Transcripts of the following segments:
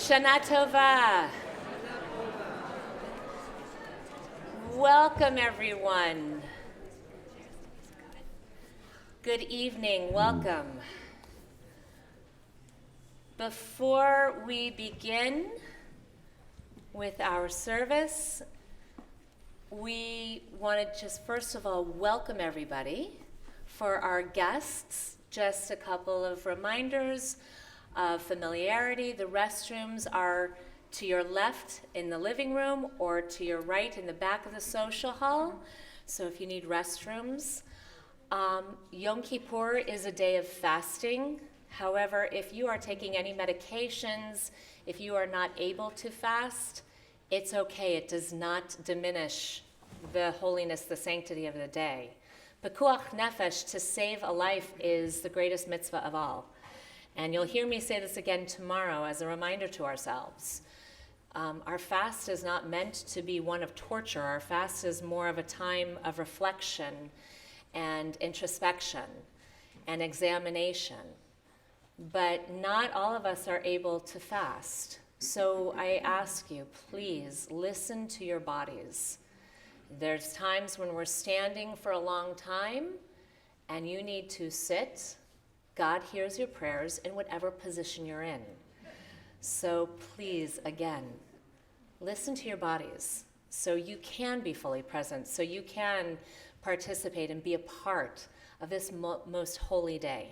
Shana Tova. Welcome, everyone. Good evening. Welcome. Before we begin with our service, we want to just first of all welcome everybody. For our guests, just a couple of reminders of familiarity. The restrooms are to your left in the living room or to your right in the back of the social hall. So if you need restrooms. Yom Kippur is a day of fasting. However, if you are taking any medications, if you are not able to fast, it's okay. It does not diminish the holiness, the sanctity of the day. Pekuach nefesh, to save a life, is the greatest mitzvah of all. And you'll hear me say this again tomorrow as a reminder to ourselves. Our fast is not meant to be one of torture. Our fast is more of a time of reflection and introspection and examination. But not all of us are able to fast. So I ask you, please listen to your bodies. There's times when we're standing for a long time and you need to sit. God hears your prayers in whatever position you're in. So please, again, listen to your bodies so you can be fully present, so you can participate and be a part of this most holy day.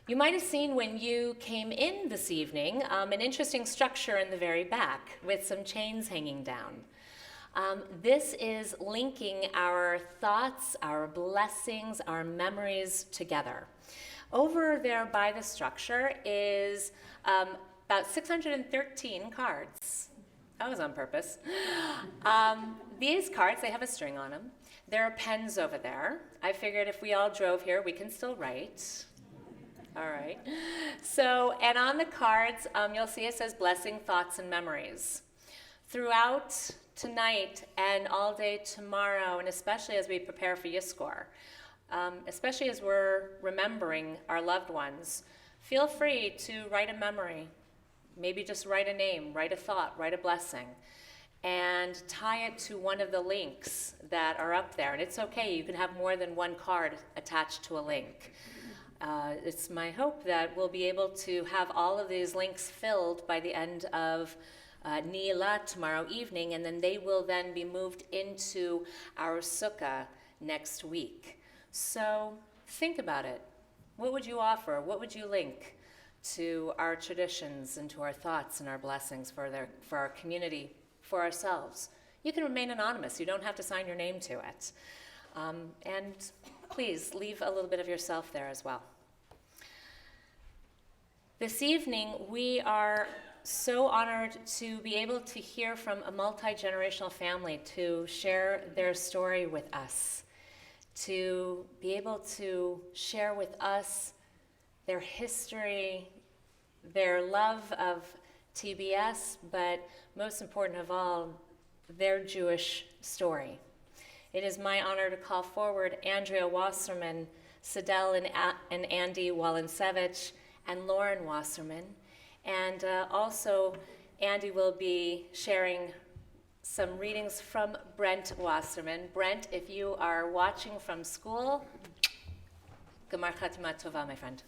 You might have seen when you came in this evening an interesting structure in the very back with some chains hanging down. This is linking our thoughts, our blessings, our memories together. Over there by the structure is about 613 cards. That was on purpose. These cards, they have a string on them. There are pens over there. I figured if we all drove here, we can still write. All right. So, and on the cards, you'll see it says blessing, thoughts, and memories. Throughout tonight and all day tomorrow, and especially as we prepare for Yizkor, especially as we're remembering our loved ones, feel free to write a memory. Maybe just write a name, write a thought, write a blessing, and tie it to one of the links that are up there. And it's okay, you can have more than one card attached to a link. It's my hope that we'll be able to have all of these links filled by the end of Nila tomorrow evening, and then they will then be moved into our sukkah next week. So think about it. What would you offer? What would you link to our traditions and to our thoughts and our blessings for our community, for ourselves? You can remain anonymous. You don't have to sign your name to it. And please leave a little bit of yourself there as well. This evening, we are so honored to be able to hear from a multi-generational family to share their story with us, to be able to share with us their history, their love of TBS, but most important of all, their Jewish story. It is my honor to call forward Andrea Wasserman, Sidel and Andy Walensevich, and Lauren Wasserman. And also, Andy will be sharing some readings from Brent Wasserman. Brent, if you are watching from school, Gemar Chatima Tova, my friend.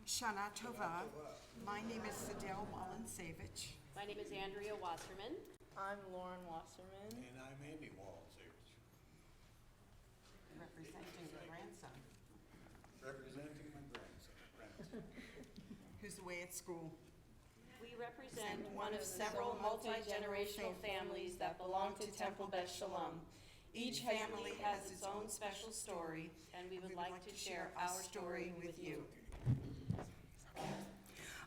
Shana Tova. My name is Sidel Walensevich. My name is Andrea Wasserman. I'm Lauren Wasserman. And I'm Andy Walensevich. Representing the grandson. Representing my grandson. Who's away at school. We represent one of several multi-generational families that belong to Temple Beth Sholom. Each family has its own special story, and we would like to share our story with you.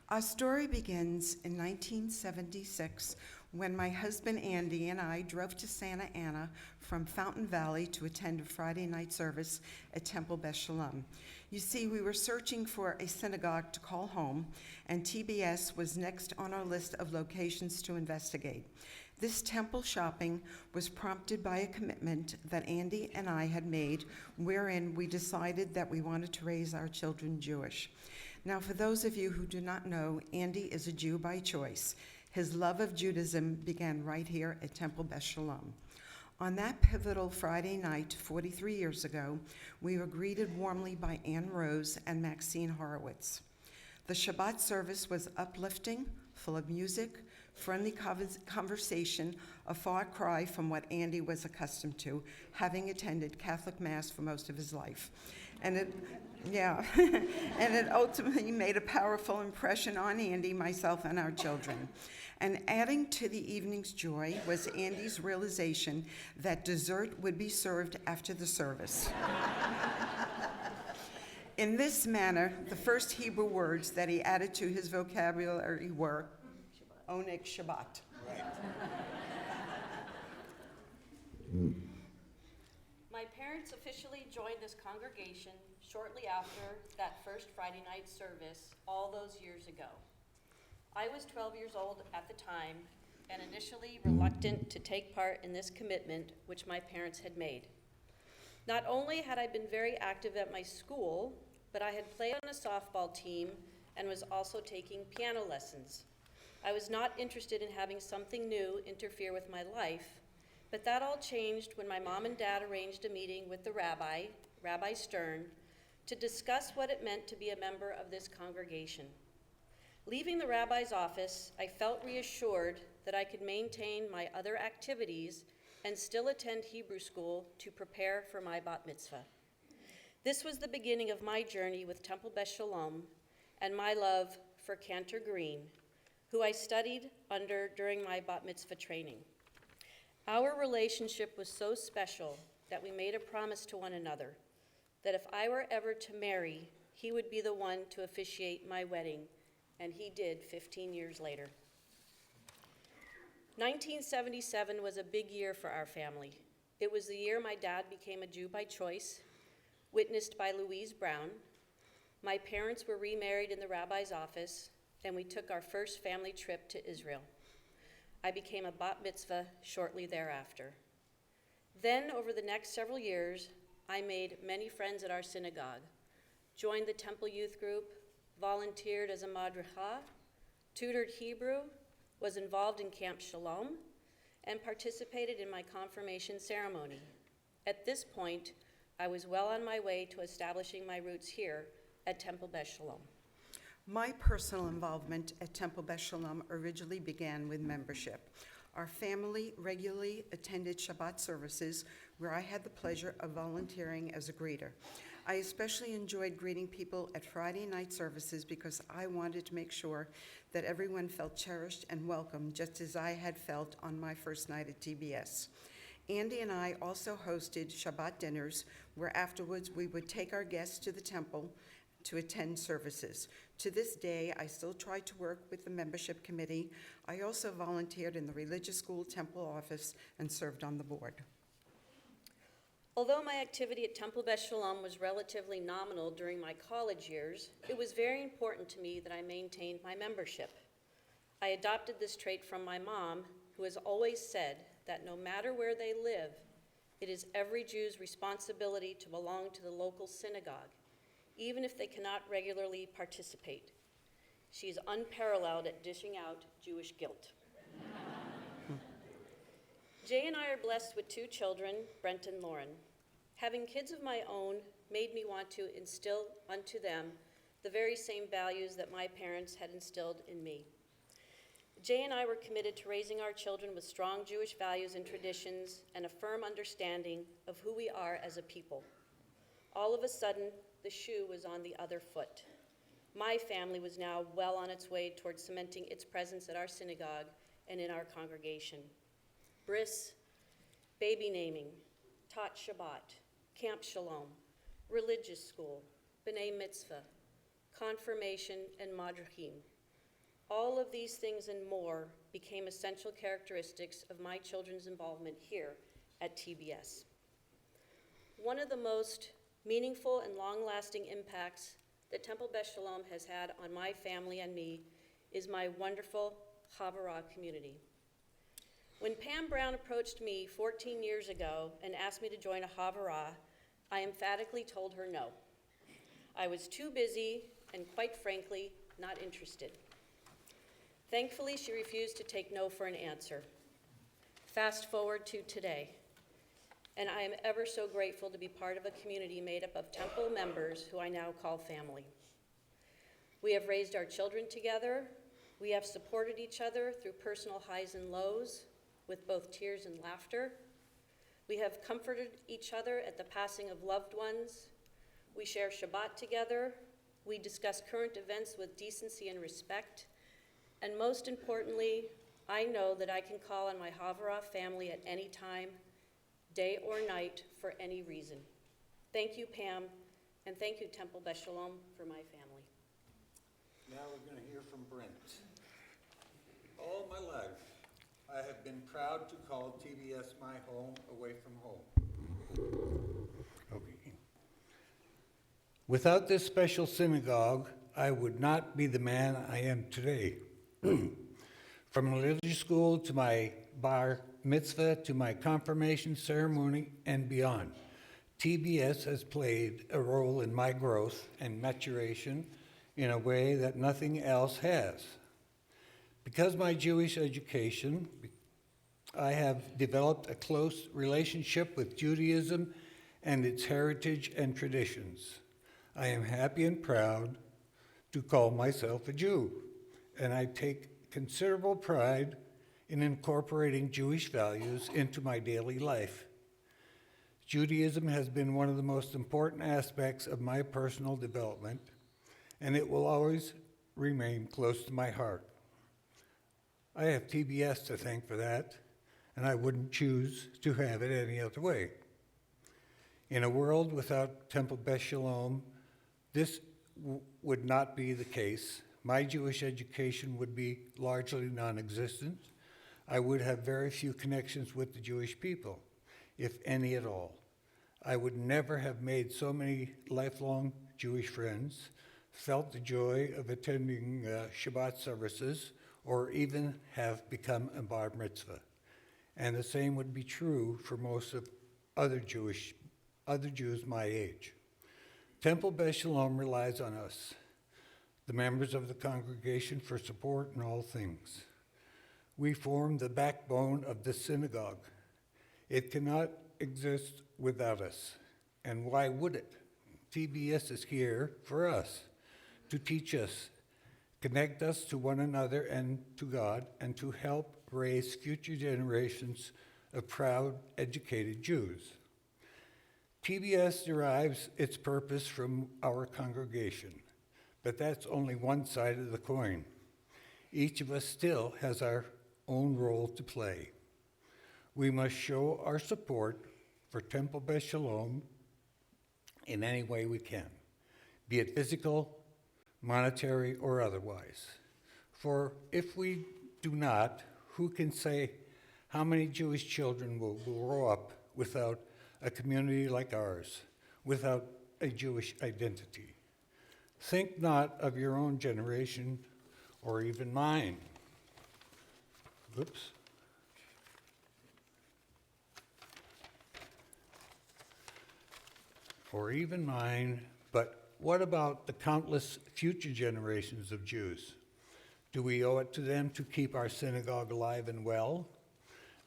Our story begins in 1976 when my husband Andy and I drove to Santa Ana from Fountain Valley to attend a Friday night service at Temple Beth Sholom. You see, we were searching for a synagogue to call home, and TBS was next on our list of locations to investigate. This temple shopping was prompted by a commitment that Andy and I had made, wherein we decided that we wanted to raise our children Jewish. Now, for those of you who do not know, Andy is a Jew by choice. His love of Judaism began right here at Temple Beth Sholom. On that pivotal Friday night, 43 years ago, we were greeted warmly by Ann Rose and Maxine Horowitz. The Shabbat service was uplifting, full of music, friendly conversation, a far cry from what Andy was accustomed to, having attended Catholic Mass for most of his life. And it ultimately made a powerful impression on Andy, myself, and our children. And adding to the evening's joy was Andy's realization that dessert would be served after the service. In this manner, the first Hebrew words that he added to his vocabulary were Oneg Shabbat. My parents officially joined this congregation shortly after that first Friday night service all those years ago. I was 12 years old at the time and initially reluctant to take part in this commitment which my parents had made. Not only had I been very active at my school, but I had played on a softball team and was also taking piano lessons. I was not interested in having something new interfere with my life, but that all changed when my mom and dad arranged a meeting with the rabbi, Rabbi Stern, to discuss what it meant to be a member of this congregation. Leaving the rabbi's office, I felt reassured that I could maintain my other activities and still attend Hebrew school to prepare for my bat mitzvah. This was the beginning of my journey with Temple Beth Sholom and my love for Cantor Green, who I studied under during my bat mitzvah training. Our relationship was so special that we made a promise to one another that if I were ever to marry, he would be the one to officiate my wedding, and he did 15 years later. 1977 was a big year for our family. It was the year my dad became a Jew by choice, witnessed by Louise Brown. My parents were remarried in the rabbi's office, and we took our first family trip to Israel. I became a bat mitzvah shortly thereafter. Then, over the next several years, I made many friends at our synagogue, joined the temple youth group, volunteered as a madricha, tutored Hebrew, was involved in Camp Sholom, and participated in my confirmation ceremony. At this point, I was well on my way to establishing my roots here at Temple Beth Sholom. My personal involvement at Temple Beth Sholom originally began with membership. Our family regularly attended Shabbat services where I had the pleasure of volunteering as a greeter. I especially enjoyed greeting people at Friday night services because I wanted to make sure that everyone felt cherished and welcome, just as I had felt on my first night at TBS. Andy and I also hosted Shabbat dinners where afterwards we would take our guests to the temple to attend services. To this day, I still try to work with the membership committee. I also volunteered in the religious school temple office and served on the board. Although my activity at Temple Beth Sholom was relatively nominal during my college years, it was very important to me that I maintained my membership. I adopted this trait from my mom, who has always said that no matter where they live, it is every Jew's responsibility to belong to the local synagogue, even if they cannot regularly participate. She is unparalleled at dishing out Jewish guilt. Jay and I are blessed with 2 children, Brent and Lauren. Having kids of my own made me want to instill unto them the very same values that my parents had instilled in me. Jay and I were committed to raising our children with strong Jewish values and traditions and a firm understanding of who we are as a people. All of a sudden, the shoe was on the other foot. My family was now well on its way towards cementing its presence at our synagogue and in our congregation. Bris, baby naming, Tot Shabbat, Camp Sholom, religious school, B'nai Mitzvah, confirmation, and Madrachim. All of these things and more became essential characteristics of my children's involvement here at TBS. One of the most meaningful and long-lasting impacts that Temple Beth Sholom has had on my family and me is my wonderful Chavarah community. When Pam Brown approached me 14 years ago and asked me to join a Havurah, I emphatically told her no. I was too busy and, quite frankly, not interested. Thankfully, she refused to take no for an answer. Fast forward to today, and I am ever so grateful to be part of a community made up of temple members who I now call family. We have raised our children together. We have supported each other through personal highs and lows, with both tears and laughter. We have comforted each other at the passing of loved ones. We share Shabbat together. We discuss current events with decency and respect. And most importantly, I know that I can call on my Havurah family at any time, day or night, for any reason. Thank you, Pam, and thank you, Temple Beth Sholom, for my family. Now we're going to hear from Brent. All my life, I have been proud to call TBS my home away from home. Okay. Without this special synagogue, I would not be the man I am today. From religious school to my bar mitzvah to my confirmation ceremony and beyond, TBS has played a role in my growth and maturation in a way that nothing else has. Because of my Jewish education, I have developed a close relationship with Judaism and its heritage and traditions. I am happy and proud to call myself a Jew, and I take considerable pride in incorporating Jewish values into my daily life. Judaism has been one of the most important aspects of my personal development, and it will always remain close to my heart. I have TBS to thank for that, and I wouldn't choose to have it any other way. In a world without Temple Beth Sholom, this would not be the case. My Jewish education would be largely non-existent. I would have very few connections with the Jewish people, if any at all. I would never have made so many lifelong Jewish friends, felt the joy of attending Shabbat services, or even have become a bar mitzvah. And the same would be true for most of other Jews my age. Temple Beth Sholom relies on us, the members of the congregation, for support in all things. We form the backbone of the synagogue. It cannot exist without us. And why would it? TBS is here for us, to teach us, connect us to one another and to God, and to help raise future generations of proud, educated Jews. TBS derives its purpose from our congregation, but that's only one side of the coin. Each of us still has our own role to play. We must show our support for Temple Beth Sholom in any way we can, be it physical, monetary, or otherwise. For if we do not, who can say how many Jewish children will grow up without a community like ours, without a Jewish identity? Think not of your own generation or even mine. Oops. Or even mine, but what about the countless future generations of Jews? Do we owe it to them to keep our synagogue alive and well?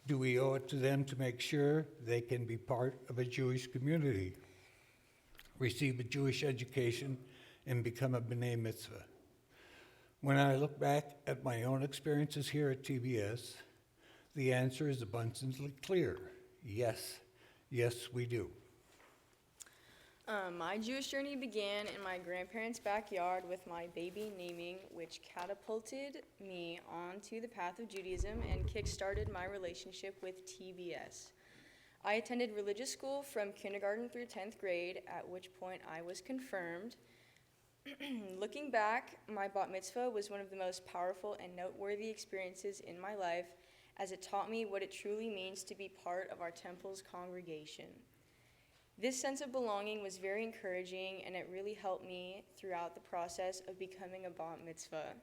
Do we owe it to them to make sure they can be part of a Jewish community, receive a Jewish education, and become a B'nai Mitzvah? When I look back at my own experiences here at TBS, the answer is abundantly clear. Yes, yes, we do. My Jewish journey began in my grandparents' backyard with my baby naming, which catapulted me onto the path of Judaism and kick-started my relationship with TBS. I attended religious school from kindergarten through 10th grade, at which point I was confirmed. Looking back, my bat mitzvah was one of the most powerful and noteworthy experiences in my life, as it taught me what it truly means to be part of our temple's congregation. This sense of belonging was very encouraging, and it really helped me throughout the process of becoming a bat mitzvah.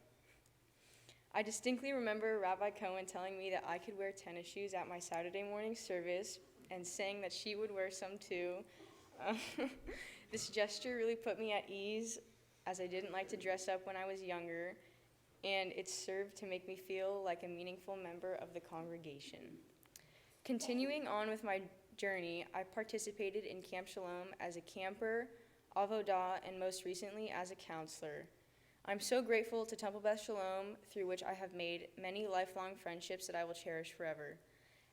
I distinctly remember Rabbi Cohen telling me that I could wear tennis shoes at my Saturday morning service and saying that she would wear some too. This gesture really put me at ease, as I didn't like to dress up when I was younger, and it served to make me feel like a meaningful member of the congregation. Continuing on with my journey, I participated in Camp Sholom as a camper, avodah, and most recently as a counselor. I'm so grateful to Temple Beth Sholom, through which I have made many lifelong friendships that I will cherish forever.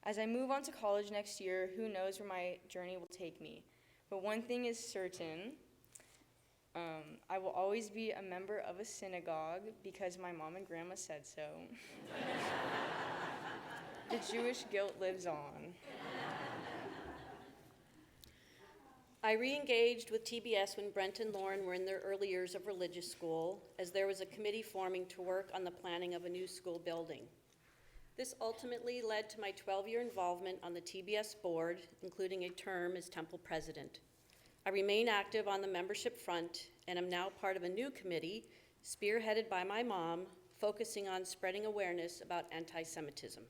As I move on to college next year, who knows where my journey will take me. But one thing is certain, I will always be a member of a synagogue because my mom and grandma said so. The Jewish guilt lives on. I re-engaged with TBS when Brent and Lauren were in their early years of religious school, as there was a committee forming to work on the planning of a new school building. This ultimately led to my 12-year involvement on the TBS board, including a term as temple president. I remain active on the membership front and am now part of a new committee, spearheaded by my mom, focusing on spreading awareness about anti-Semitism.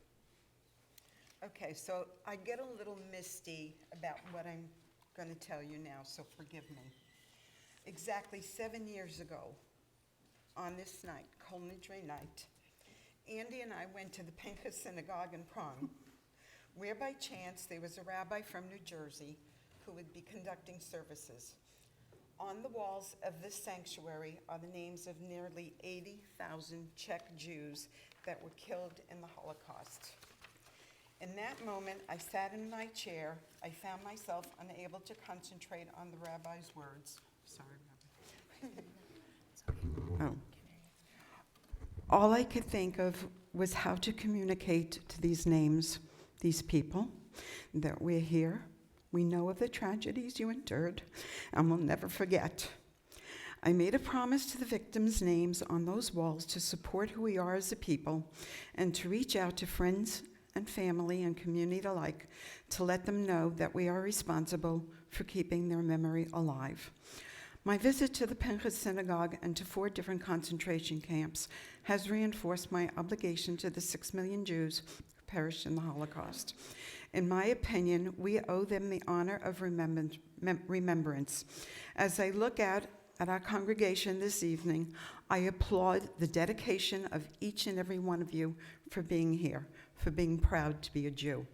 Okay, so I get a little misty about what I'm going to tell you now, so forgive me. Exactly 7 years ago, on this night, Kol Nidre night, Andy and I went to the Pinchas Synagogue in Prague, where by chance there was a rabbi from New Jersey who would be conducting services. On the walls of this sanctuary are the names of nearly 80,000 Czech Jews that were killed in the Holocaust. In that moment, I sat in my chair. I found myself unable to concentrate on the rabbi's words. Sorry, Rabbi. Oh. All I could think of was how to communicate to these names, these people, that we're here. We know of the tragedies you endured, and we'll never forget. I made a promise to the victims' names on those walls to support who we are as a people and to reach out to friends and family and community alike to let them know that we are responsible for keeping their memory alive. My visit to the Pinchas Synagogue and to 4 different concentration camps has reinforced my obligation to the 6 million Jews who perished in the Holocaust. In my opinion, we owe them the honor of remembrance. As I look out at our congregation this evening, I applaud the dedication of each and every one of you for being here, for being proud to be a Jew.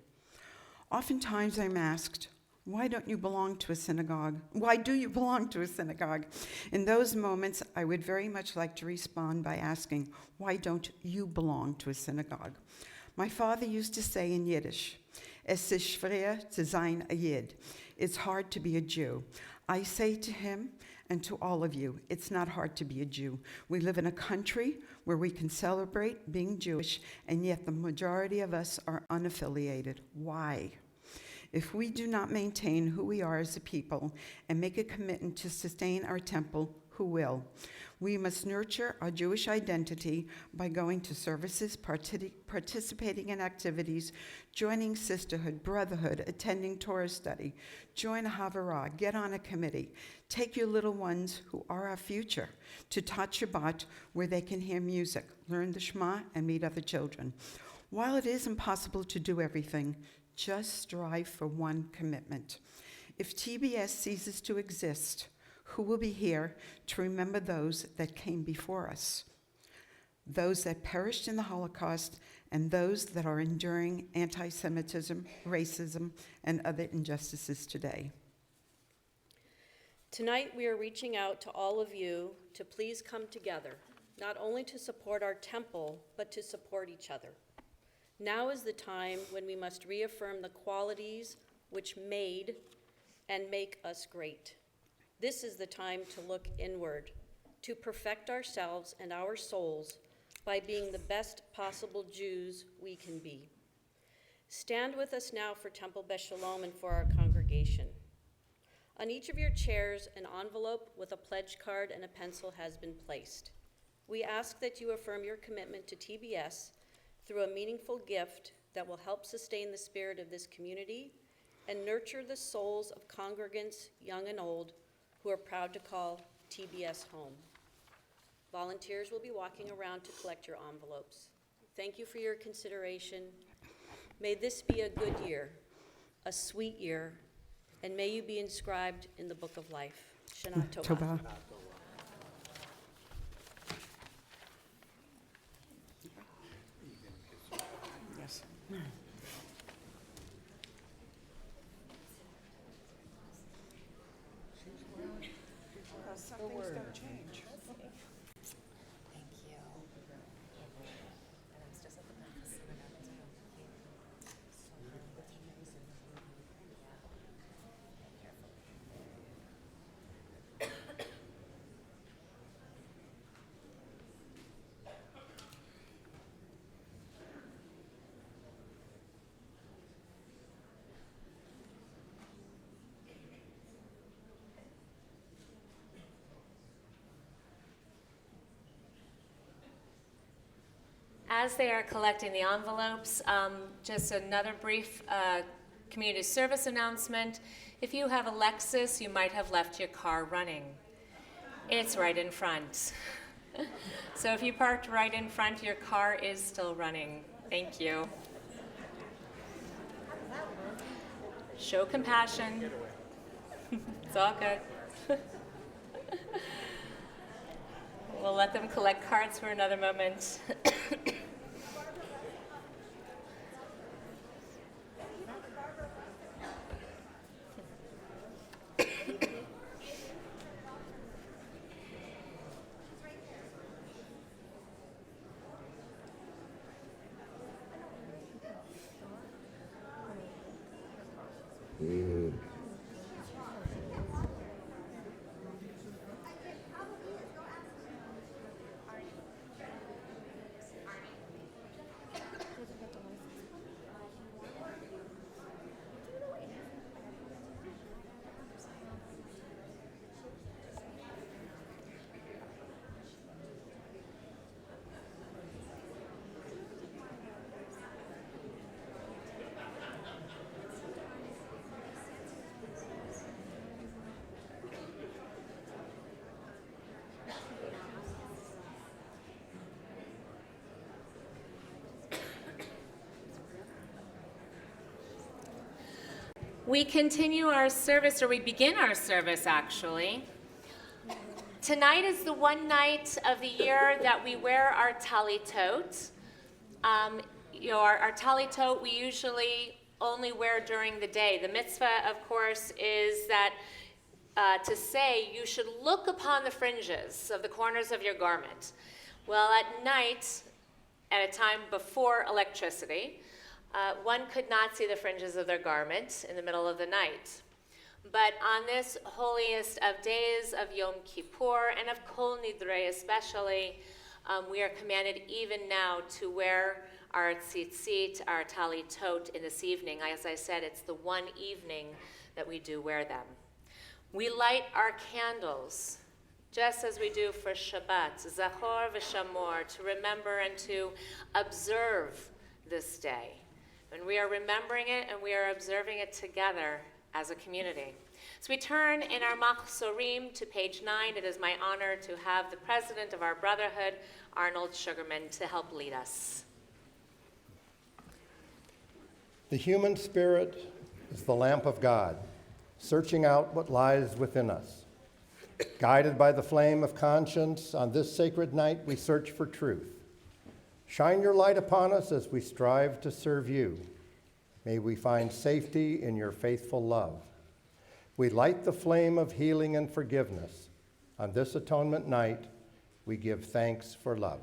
Oftentimes I'm asked, why don't you belong to a synagogue? Why do you belong to a synagogue? In those moments, I would very much like to respond by asking, why don't you belong to a synagogue? My father used to say in Yiddish, es ist schwer zu sein a Yid. It's hard to be a Jew. I say to him and to all of you, it's not hard to be a Jew. We live in a country where we can celebrate being Jewish, and yet the majority of us are unaffiliated. Why? If we do not maintain who we are as a people and make a commitment to sustain our temple, who will? We must nurture our Jewish identity by going to services, participating in activities, joining sisterhood, brotherhood, attending Torah study, join a Havarah, get on a committee. Take your little ones, who are our future, to Tat Shabbat, where they can hear music, learn the Shema, and meet other children. While it is impossible to do everything, just strive for one commitment. If TBS ceases to exist, who will be here to remember those that came before us, those that perished in the Holocaust, and those that are enduring anti-Semitism, racism, and other injustices today? Tonight, we are reaching out to all of you to please come together, not only to support our temple, but to support each other. Now is the time when we must reaffirm the qualities which made and make us great. This is the time to look inward, to perfect ourselves and our souls by being the best possible Jews we can be. Stand with us now for Temple Beth Sholom and for our congregation. On each of your chairs, an envelope with a pledge card and a pencil has been placed. We ask that you affirm your commitment to TBS through a meaningful gift that will help sustain the spirit of this community and nurture the souls of congregants, young and old, who are proud to call TBS home. Volunteers will be walking around to collect your envelopes. Thank you for your consideration. May this be a good year, a sweet year, and may you be inscribed in the book of life. Shana Tova. Tova. Yes. Something's going to change. Thank you. And it's just at the Memphis Synagogue too. As they are collecting the envelopes, just another brief community service announcement. If you have a Lexus, you might have left your car running. It's right in front. So if you parked right in front, your car is still running. Thank you. Show compassion. It's all good. We'll let them collect cards for another moment. We continue our service, or we begin our service actually. Tonight is the one night of the year that we wear our talitot. Our talitot we usually only wear during the day. The mitzvah, of course, is that to say you should look upon the fringes of the corners of your garment. Well, at night, at a time before electricity, one could not see the fringes of their garment in the middle of the night. But on this holiest of days of Yom Kippur and of Kol Nidre especially, we are commanded even now to wear our tzitzit, our talitot in this evening. As I said, it's the one evening that we do wear them. We light our candles, just as we do for Shabbat, Zachor v'Shamor, to remember and to observe this day. And we are remembering it and we are observing it together as a community. So we turn in our Machzorim to page 9. It is my honor to have the president of our brotherhood, Arnold Sugarman, to help lead us. The human spirit is the lamp of God, searching out what lies within us. Guided by the flame of conscience, on this sacred night we search for truth. Shine your light upon us as we strive to serve you. May we find safety in your faithful love. We light the flame of healing and forgiveness. On this atonement night, we give thanks for love.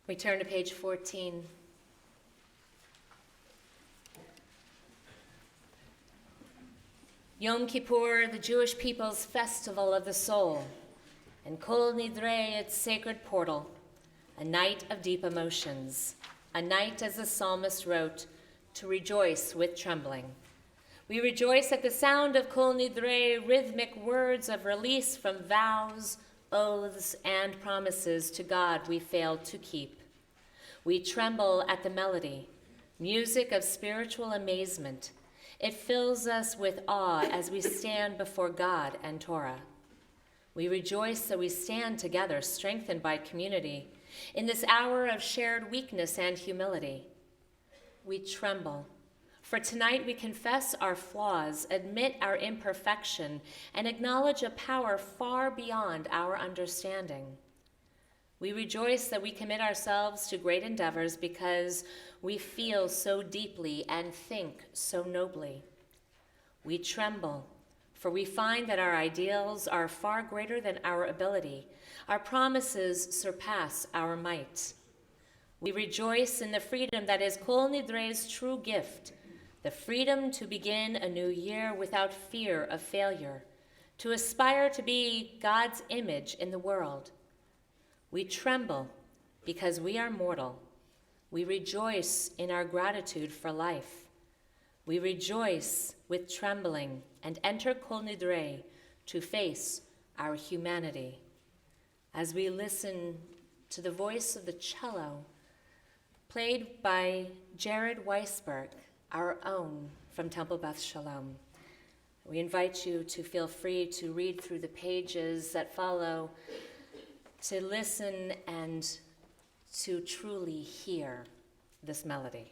We turn to page 14. Yom Kippur, the Jewish people's festival of the soul, and Kol Nidre, its sacred portal, a night of deep emotions, a night, as the psalmist wrote, to rejoice with trembling. We rejoice at the sound of Kol Nidre, rhythmic words of release from vows, oaths, and promises to God we failed to keep. We tremble at the melody, music of spiritual amazement. It fills us with awe as we stand before God and Torah. We rejoice that we stand together, strengthened by community, in this hour of shared weakness and humility. We tremble, for tonight we confess our flaws, admit our imperfection, and acknowledge a power far beyond our understanding. We rejoice that we commit ourselves to great endeavors because we feel so deeply and think so nobly. We tremble, for we find that our ideals are far greater than our ability. Our promises surpass our might. We rejoice in the freedom that is Kol Nidre's true gift, the freedom to begin a new year without fear of failure, to aspire to be God's image in the world. We tremble because we are mortal. We rejoice in our gratitude for life. We rejoice with trembling and enter Kol Nidre to face our humanity. As we listen to the voice of the cello, played by Jared Weisberg, our own from Temple Beth Sholom. We invite you to feel free to read through the pages that follow, to listen and to truly hear this melody.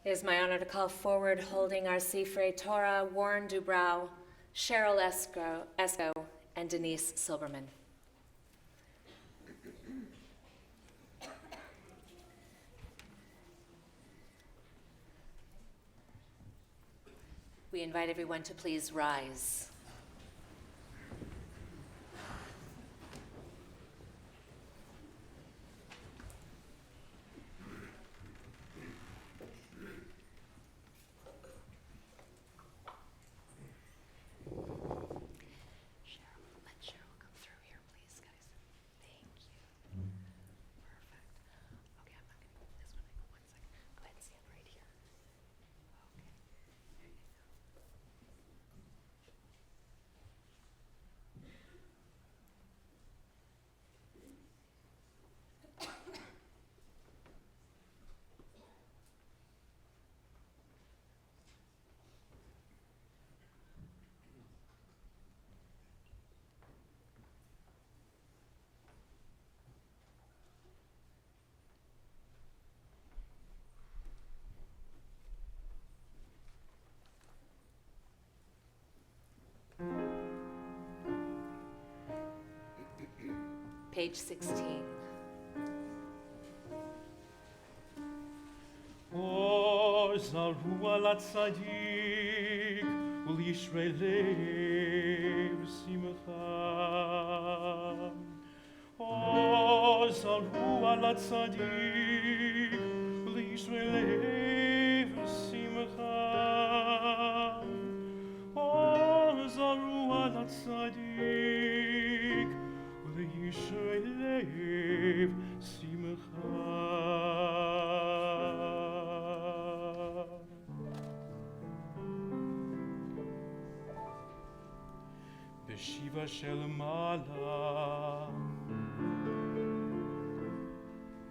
It is my honor to call forward, holding our Sifrei Torah, Warren Dubrow, Cheryl Esco, and Denise Silberman. We invite everyone to please rise. Let Cheryl come through here, please, guys. Thank you. Perfect. Okay, I'm not going to move this one. One second. Go ahead and stand right here. Okay. There you go. Page 16. Zaru ala tzadik ul yishrei lev simcha. Zaru ala tzadik ul yishrei lev simcha. Zaru ala tzadik ul yishrei lev simcha. Shiva shel mala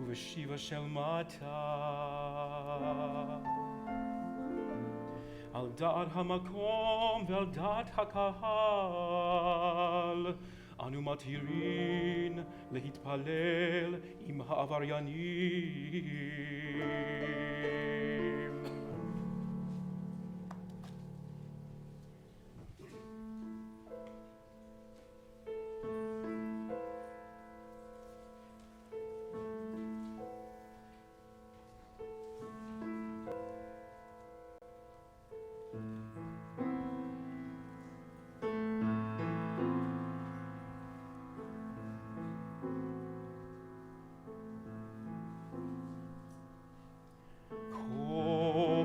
uveshiva shel mata al da'at hamakom ve'al da'at hakahal anu matirin lehitpalel im ha'avaryanim.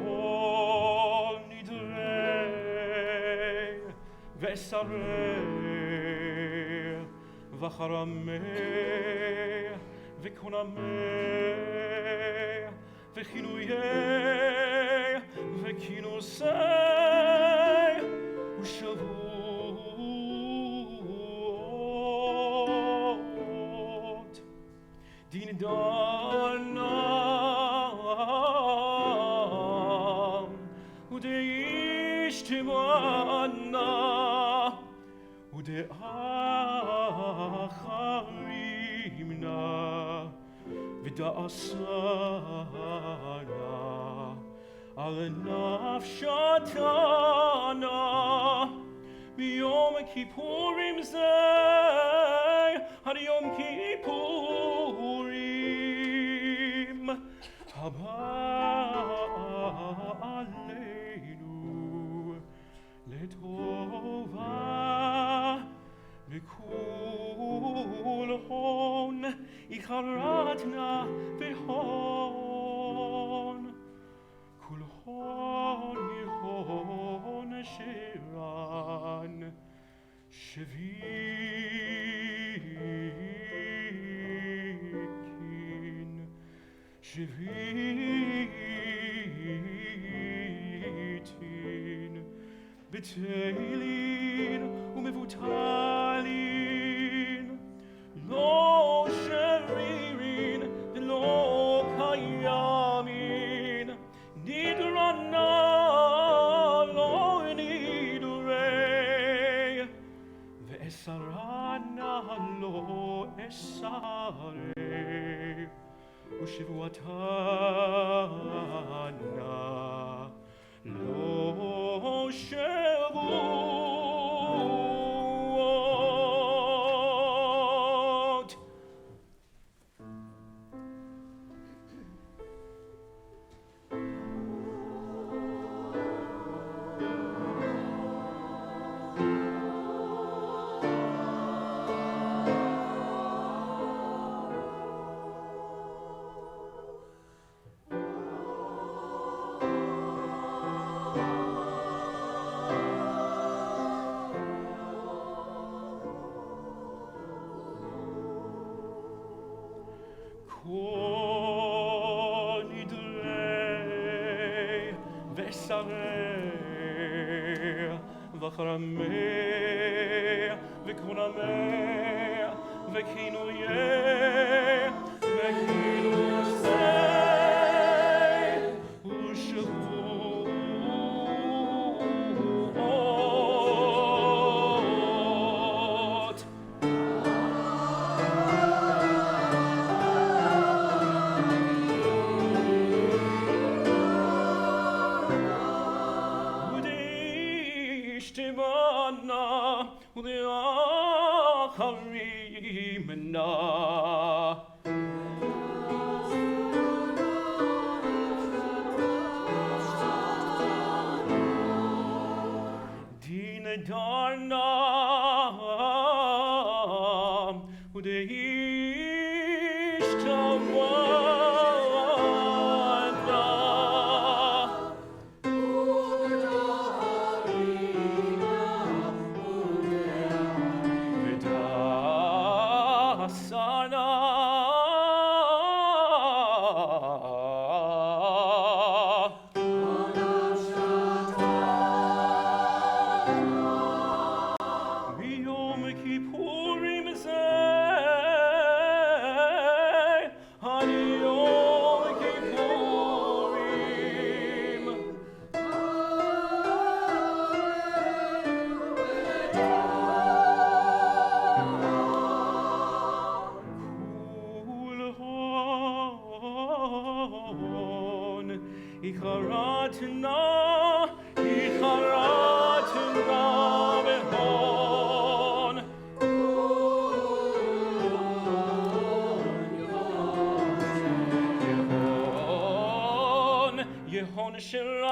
Kol Nidre Vesareh Vacharameh Vekonameh Vechinuyeh Vekinuseh Ushavuot Din Danam Udeishtimana Udeacharimna Vida'asana Al nafshatana B'yom Kippurim zeh Ad Yom Kippurim Haba aleinu Letova V'kul hon Icharatna v'hon Kul hon yehon shiran Shevitin B'teilin u'mevutalin Lo sheririn v'lo kayamin Nidrana lo nidrei Ve'esarana lo esarei Ushivuatana שבועות. Kol Nidre ושריה וחרמיה וקרונמיה וכינויה וכינוסי ושבועות. ודאשתמנה ודאחרימנה דין דרנה ודאשתמנה ביום כיפורים זה, אני יום כיפורים. כולהון, איחרתנה בהון. יהון שרן.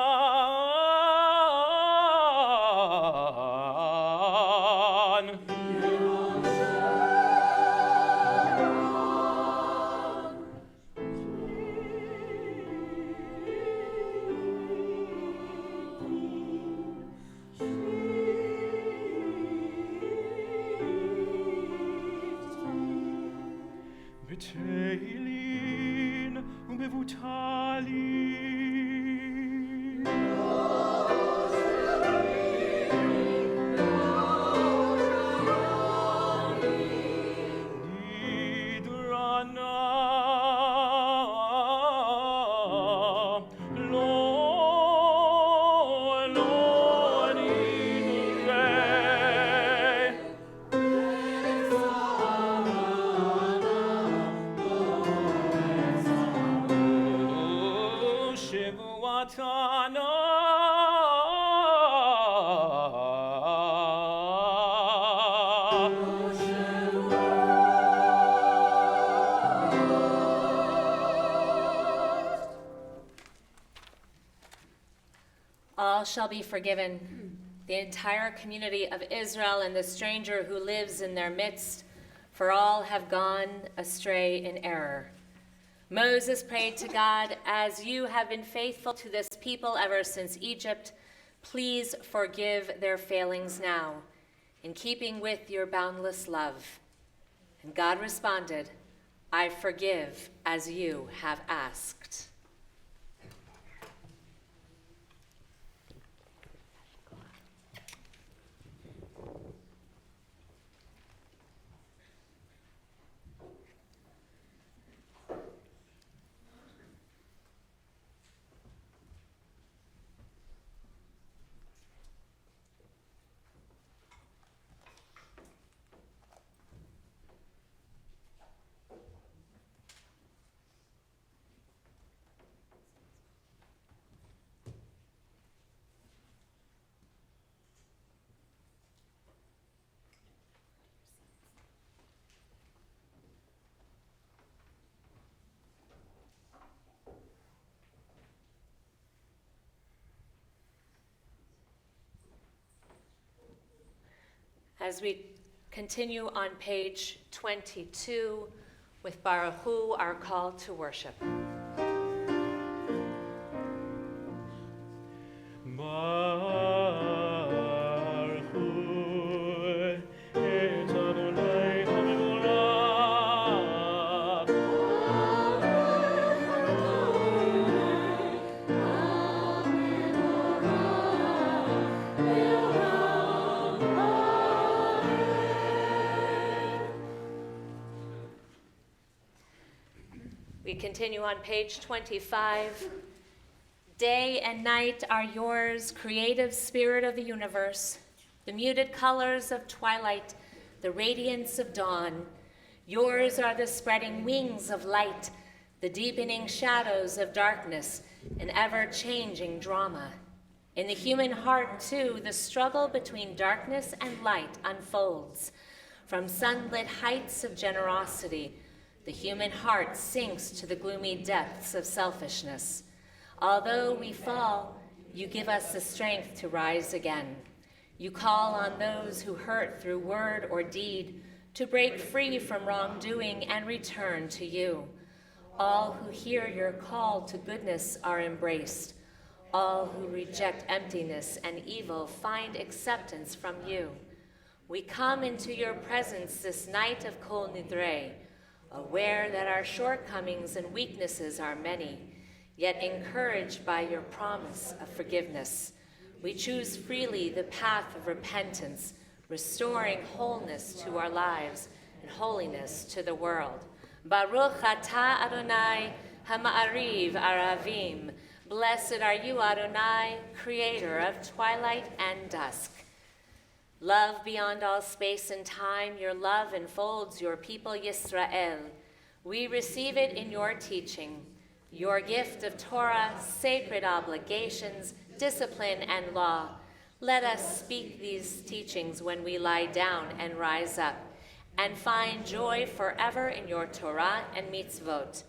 בתהילין ובבוטלין. נדרנה לא נדרה. שבועתנה All shall be forgiven. The entire community of Israel and the stranger who lives in their midst, for all have gone astray in error. Moses prayed to God, as you have been faithful to this people ever since Egypt, please forgive their failings now, in keeping with your boundless love. And God responded, I forgive as you have asked. As we continue on page 22 with Baruch Hu, our call to worship. Baruch Hu et Adonai Hamelach. We continue on page 25. Day and night are yours, creative spirit of the universe, the muted colors of twilight, the radiance of dawn. Yours are the spreading wings of light, the deepening shadows of darkness, an ever-changing drama. In the human heart, too, the struggle between darkness and light unfolds. From sunlit heights of generosity, the human heart sinks to the gloomy depths of selfishness. Although we fall, you give us the strength to rise again. You call on those who hurt through word or deed to break free from wrongdoing and return to you. All who hear your call to goodness are embraced. All who reject emptiness and evil find acceptance from you. We come into your presence this night of Kol Nidre, aware that our shortcomings and weaknesses are many, yet encouraged by your promise of forgiveness. We choose freely the path of repentance, restoring wholeness to our lives and holiness to the world. Baruch atah Adonai hama'ariv aravim. Blessed are you, Adonai, creator of twilight and dusk. Love beyond all space and time, your love enfolds your people Yisrael. We receive it in your teaching, your gift of Torah, sacred obligations, discipline, and law. Let us speak these teachings when we lie down and rise up, and find joy forever in your Torah and mitzvot.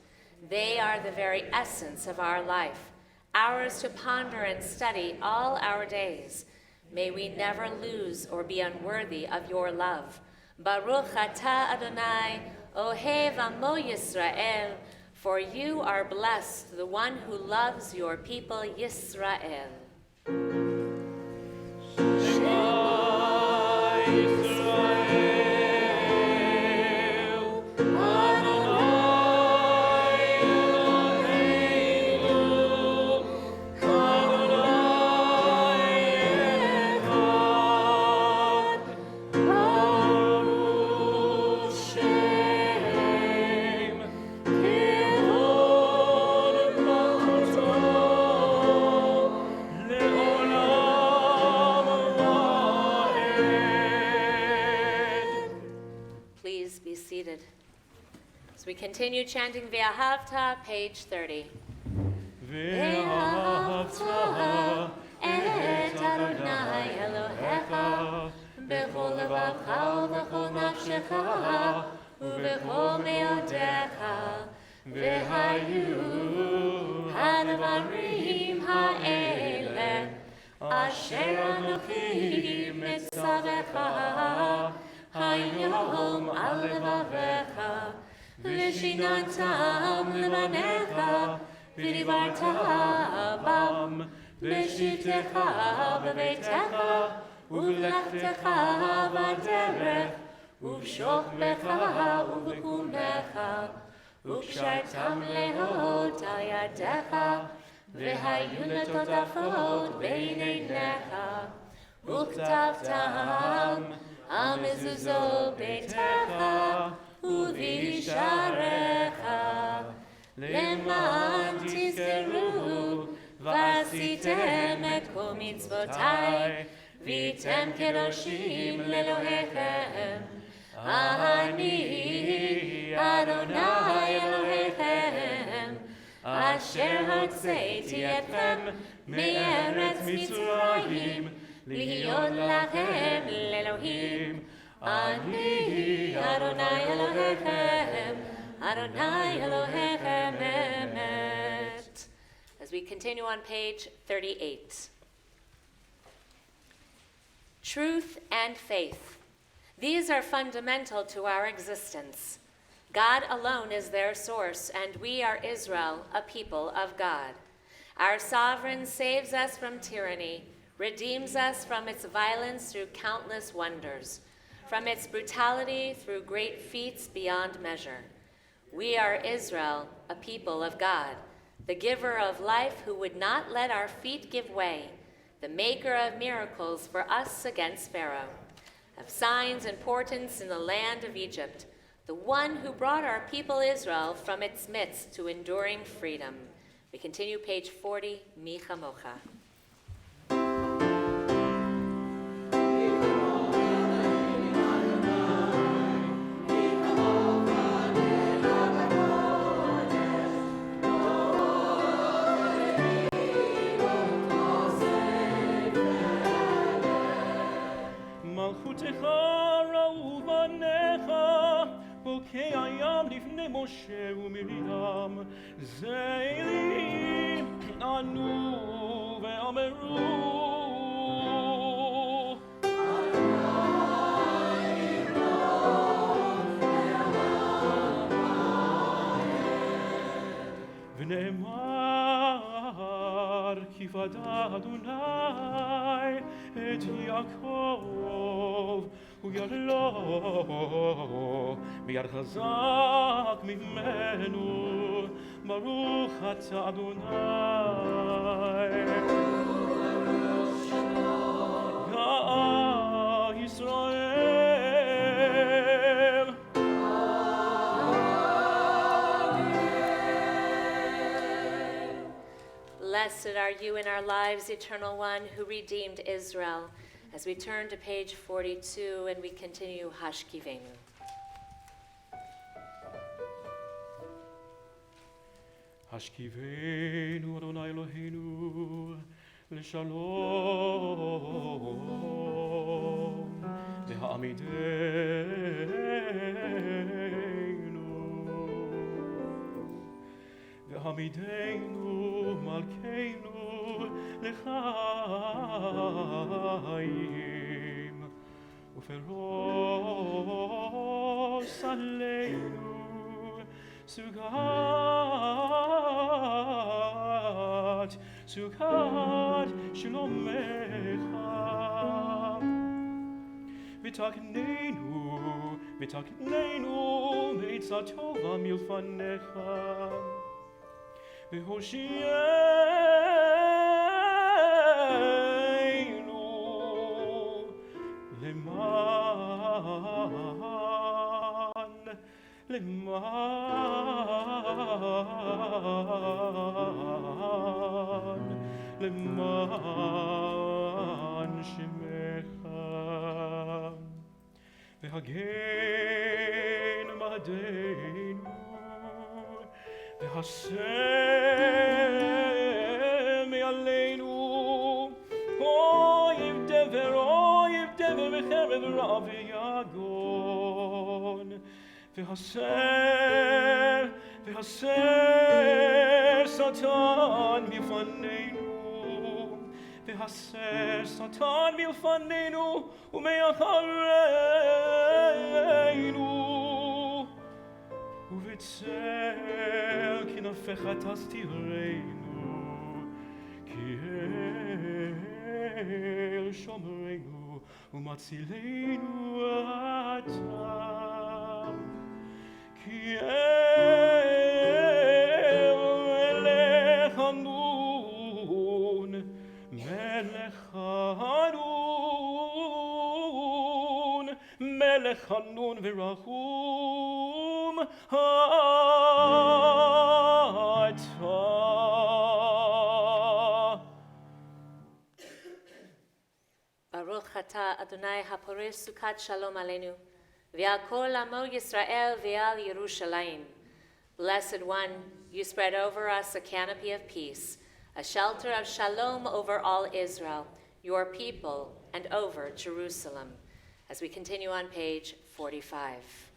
They are the very essence of our life, ours to ponder and study all our days. May we never lose or be unworthy of your love. Baruch atah Adonai, ohev amo Yisrael, for you are blessed, the one who loves your people Yisrael. As we continue chanting Ve'ahavta, page 30. Ve'ahavta et Adonai Elohecha b'chol levavcha u'b'chol nafshecha u'b'chol me'odecha ve'hayu ha'devarim ha'ele asher anochi mitzavecha hayom al levavecha V'shinantam levanecha, v'divarta bam, v'shivtecha b'veitecha, u'lechtecha b'derech, u'v'shokmecha u'v'kumecha, u'kshartam lehot al yadecha, v'hayu letotafot b'eineinecha, u'ktavtam al mezuzot beitecha, ובשעריך למען תזכרו ועשיתם את כל מצוותיי והייתם קדושים לאלוהיכם אני אדוני אלוהיכם אשר הוצאתי אתכם מארץ מצרים להיות לכם לאלוהים Ani Adonai Elohechem, Adonai Elohechem emet. As we continue on page 38. Truth and faith, These are fundamental to our existence. God alone is their source, and we are Israel, a people of God. Our sovereign saves us from tyranny, redeems us from its violence through countless wonders, from its brutality through great feats beyond measure. We are Israel, a people of God, the giver of life who would not let our feet give way, the maker of miracles for us against Pharaoh, of signs and portents in the land of Egypt, the one who brought our people Israel from its midst to enduring freedom. We continue page 40, Mi Chamocha. מלכותך ראו בניך, בוקי הים לפני משה ומרים, זה אלי ענו ואמרו. ונאמר כי פדה אדוני את יעקב ויעלו ביד חזק ממנו ברוך אתה אדוני גאה ישראל. Blessed are you in our lives, Eternal One, who redeemed Israel. As we turn to page 42 and we continue Hashkivenu. השכיבנו אדוני אלוהינו לשלום והעמידנו מלכנו לחיים ופרוס עלינו סוכת שלומך ותקננו מעצה טובה מלפניך והושיענו למען שמך והגן מעדינו והסר מעלינו אויב דבר וחרב רע ויגון והסר שטן מלפנינו ומאחרינו ובצל כנפיך תסתירנו כי אל שומרנו ומצילנו אתה כי מלך חנון ורחום Baruch atah Adonai haporish sukat shalom aleinu, v'al kol amo Yisrael v'al Yerushalayim. Blessed One, you spread over us a canopy of peace, a shelter of shalom over all Israel, your people, and over Jerusalem. As we continue on page 45.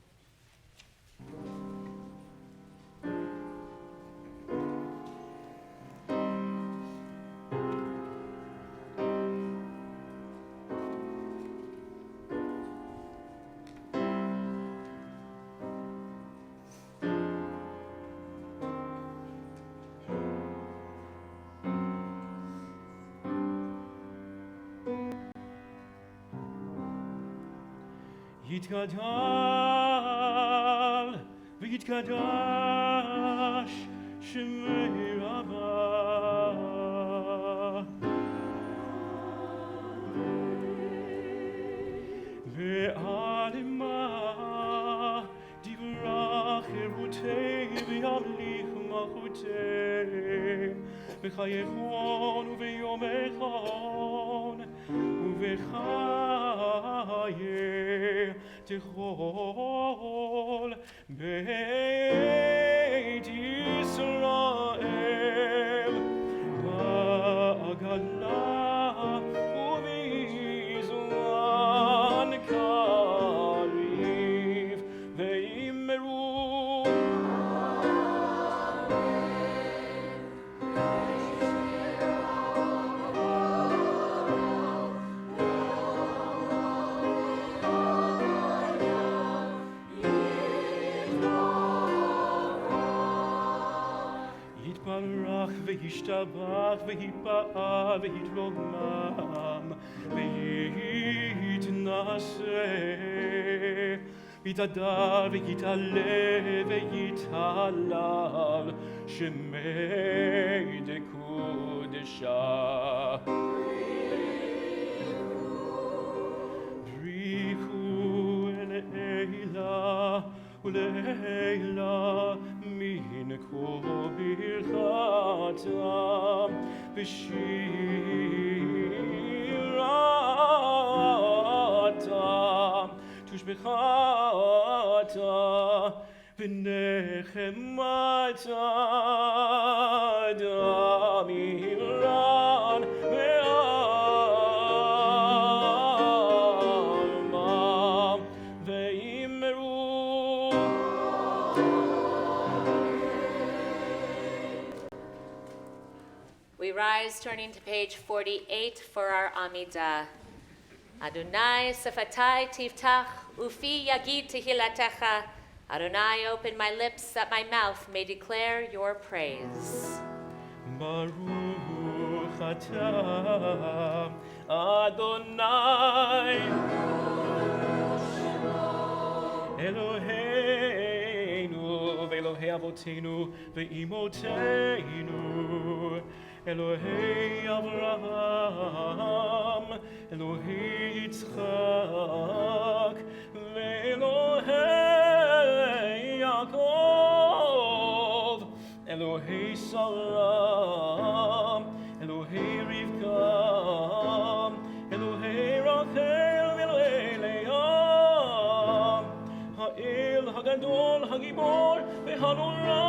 ויתגדל ויתקדש שמי רבה ועלמה דברה חירותי וימליך מלכותי בחייכון וביומכון ובחיי תכל בית ישראל בעגלה ובזמן קריב ואמרו יתברך וישתבח ויתפאר ויתרומם ויתנשא ויתהדר ויתעלה ויתהלל שמי דקודשה בריחו לעילה ולעילה מן כל ברכתם ושירתם תושבחתה ונחמתה דמירן ועלמם ואמרו We rise, turning to page 48 for our Amida. Adonai sefatai tiftach, ufi yagid tehilatecha. Adonai, open my lips that my mouth may declare your praise. Baruch atah Adonai Eloheinu ve'Elohei avotenu ve'imotenu Elohei Avraham Elohei Yitzchak ve'Elohei Yaakov Elohei Sarah Elohei Rivka Elohei Rachel Elohei Leah Ha'el Hagadol Hagibor ve'Hanora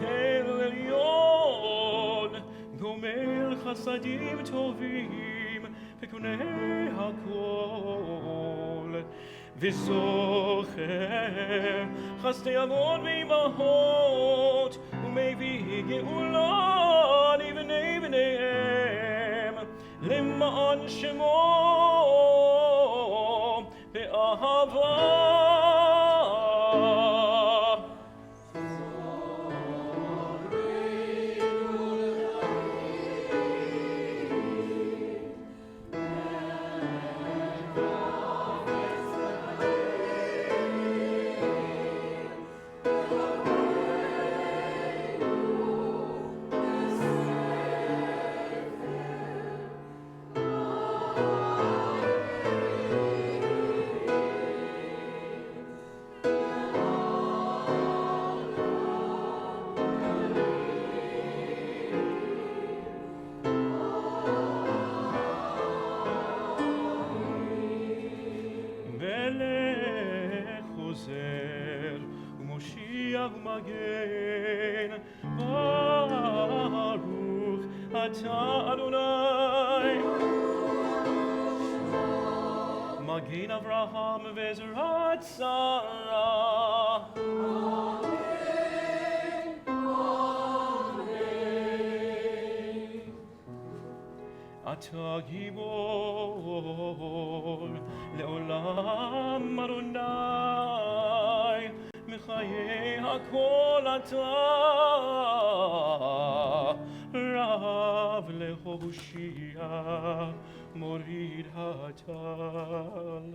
El Elyon Gomer Chasadim Tovim Pekunei Hakol וזוכר חסדי אבות ואימהות ומביא גאולה לבני בניהם למען שמו באהבה ומגן ברוך אתה אדוני מגן אברהם ועזרת שרה אתה גיבור לעולם אדוני מחיי הכל אתה רב להושיע מוריד הטל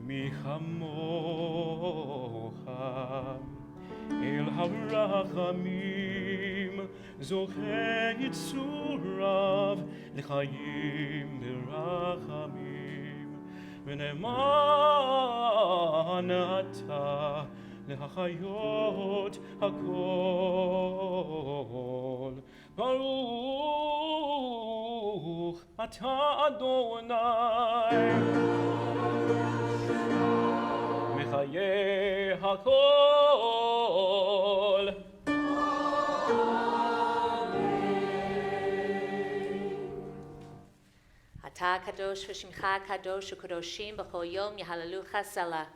מי כמוך אל הרחמים זוכה יצוריו לחיים ברחמים ונאמן אתה להחיות הכל ברוך אתה אדוני מחיי הכל. אתה kadosh v'shimcha kadosh u'kadoshim b'chol yom yahalelucha selah.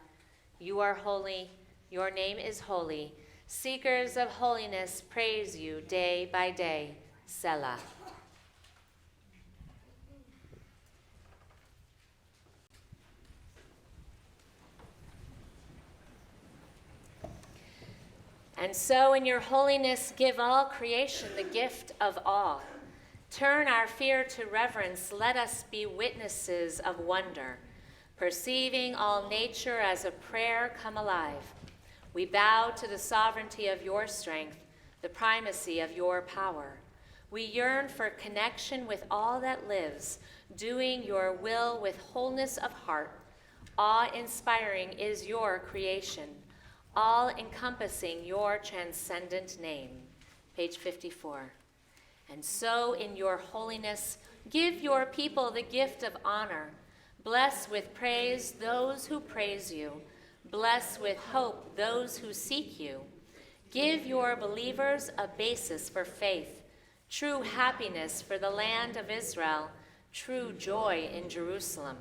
You are holy, your name is holy. Seekers of holiness praise you day by day. Selah. And so in your holiness give all creation the gift of awe. Turn our fear to reverence, let us be witnesses of wonder. Perceiving all nature as a prayer come alive, we bow to the sovereignty of your strength, the primacy of your power. We yearn for connection with all that lives, doing your will with wholeness of heart. Awe-inspiring is your creation, all-encompassing your transcendent name. Page 54. And so in your holiness, give your people the gift of honor. Bless with praise those who praise you. Bless with hope those who seek you. Give your believers a basis for faith, true happiness for the land of Israel, true joy in Jerusalem.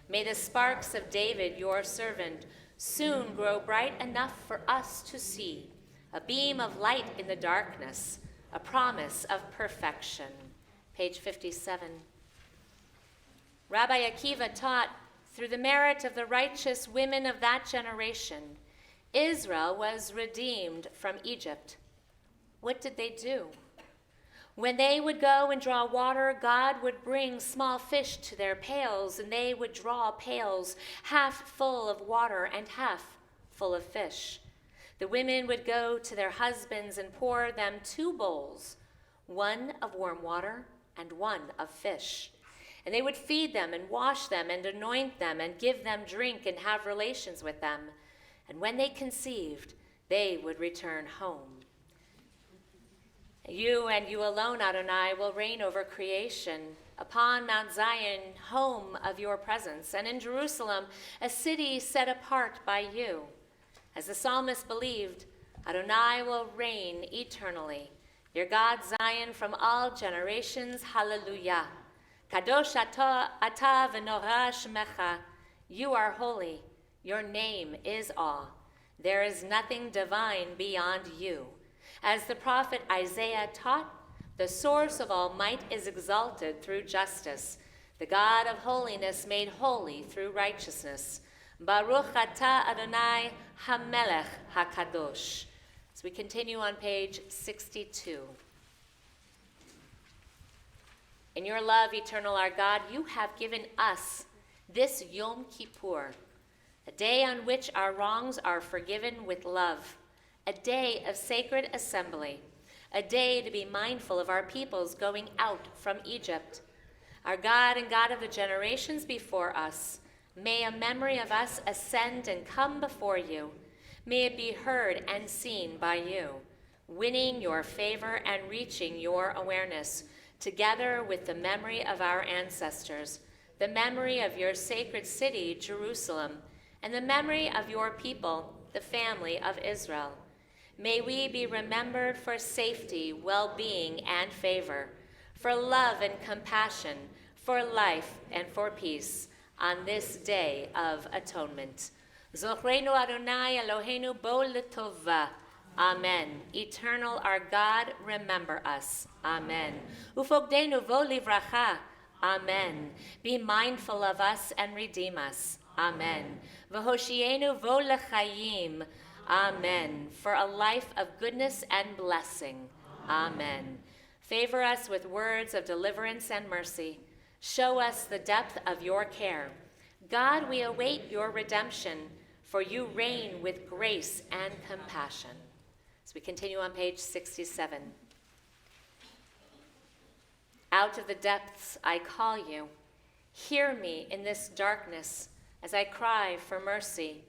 May the sparks of David, your servant, soon grow bright enough for us to see, a beam of light in the darkness, a promise of perfection. Page 57. Rabbi Akiva taught, through the merit of the righteous women of that generation, Israel was redeemed from Egypt. What did they do? When they would go and draw water, God would bring small fish to their pails, and they would draw pails half full of water and half full of fish. The women would go to their husbands and pour them 2 bowls, one of warm water and one of fish. And they would feed them and wash them and anoint them and give them drink and have relations with them. And when they conceived, they would return home. You and you alone, Adonai, will reign over creation upon Mount Zion, home of your presence, and in Jerusalem, a city set apart by you. As the psalmist believed, Adonai will reign eternally. Your God Zion from all generations, hallelujah. Kadosh ata v'norah shemecha. You are holy. Your name is awe. There is nothing divine beyond you. As the prophet Isaiah taught, the source of all might is exalted through justice, the God of holiness made holy through righteousness. Baruch atah Adonai hamelech hakadosh. As we continue on page 62. In your love, eternal our God, you have given us this Yom Kippur, a day on which our wrongs are forgiven with love, a day of sacred assembly, a day to be mindful of our peoples going out from Egypt. Our God and God of the generations before us, may a memory of us ascend and come before you. May it be heard and seen by you, winning your favor and reaching your awareness, together with the memory of our ancestors, the memory of your sacred city, Jerusalem, and the memory of your people, the family of Israel. May we be remembered for safety, well-being, and favor, for love and compassion, for life and for peace on this day of atonement. Zochreinu Adonai Eloheinu bo l'tova. Amen. Eternal our God, remember us. Amen. Ufogdenu vo livracha. Amen. Be mindful of us and redeem us. Amen. V'hoshienu vo l'chayim. Amen. For a life of goodness and blessing. Amen. Favor us with words of deliverance and mercy. Show us the depth of your care. God, we await your redemption, for you reign with grace and compassion. As we continue on page 67. Out of the depths I call you. Hear me in this darkness as I cry for mercy.